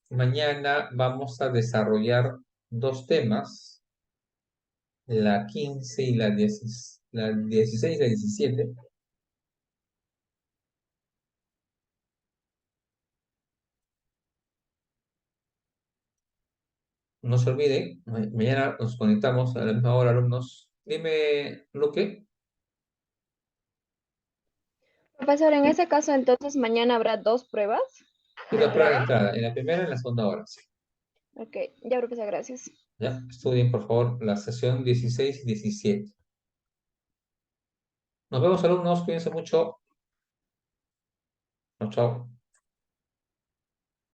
Mañana vamos a desarrollar 2 temas, la 15 y la 16 y la 17. No se olviden, mañana nos conectamos a la misma hora, alumnos. Dime, Luque. Profesor, en ese caso, entonces, mañana habrá 2 pruebas Y de la prueba de entrada. entrada, en la primera y en la segunda hora. Sí. Ok, ya, profesor, gracias. Ya, estudien por favor la sesión 16 y 17. Nos vemos, alumnos, cuídense mucho. Chao, chao.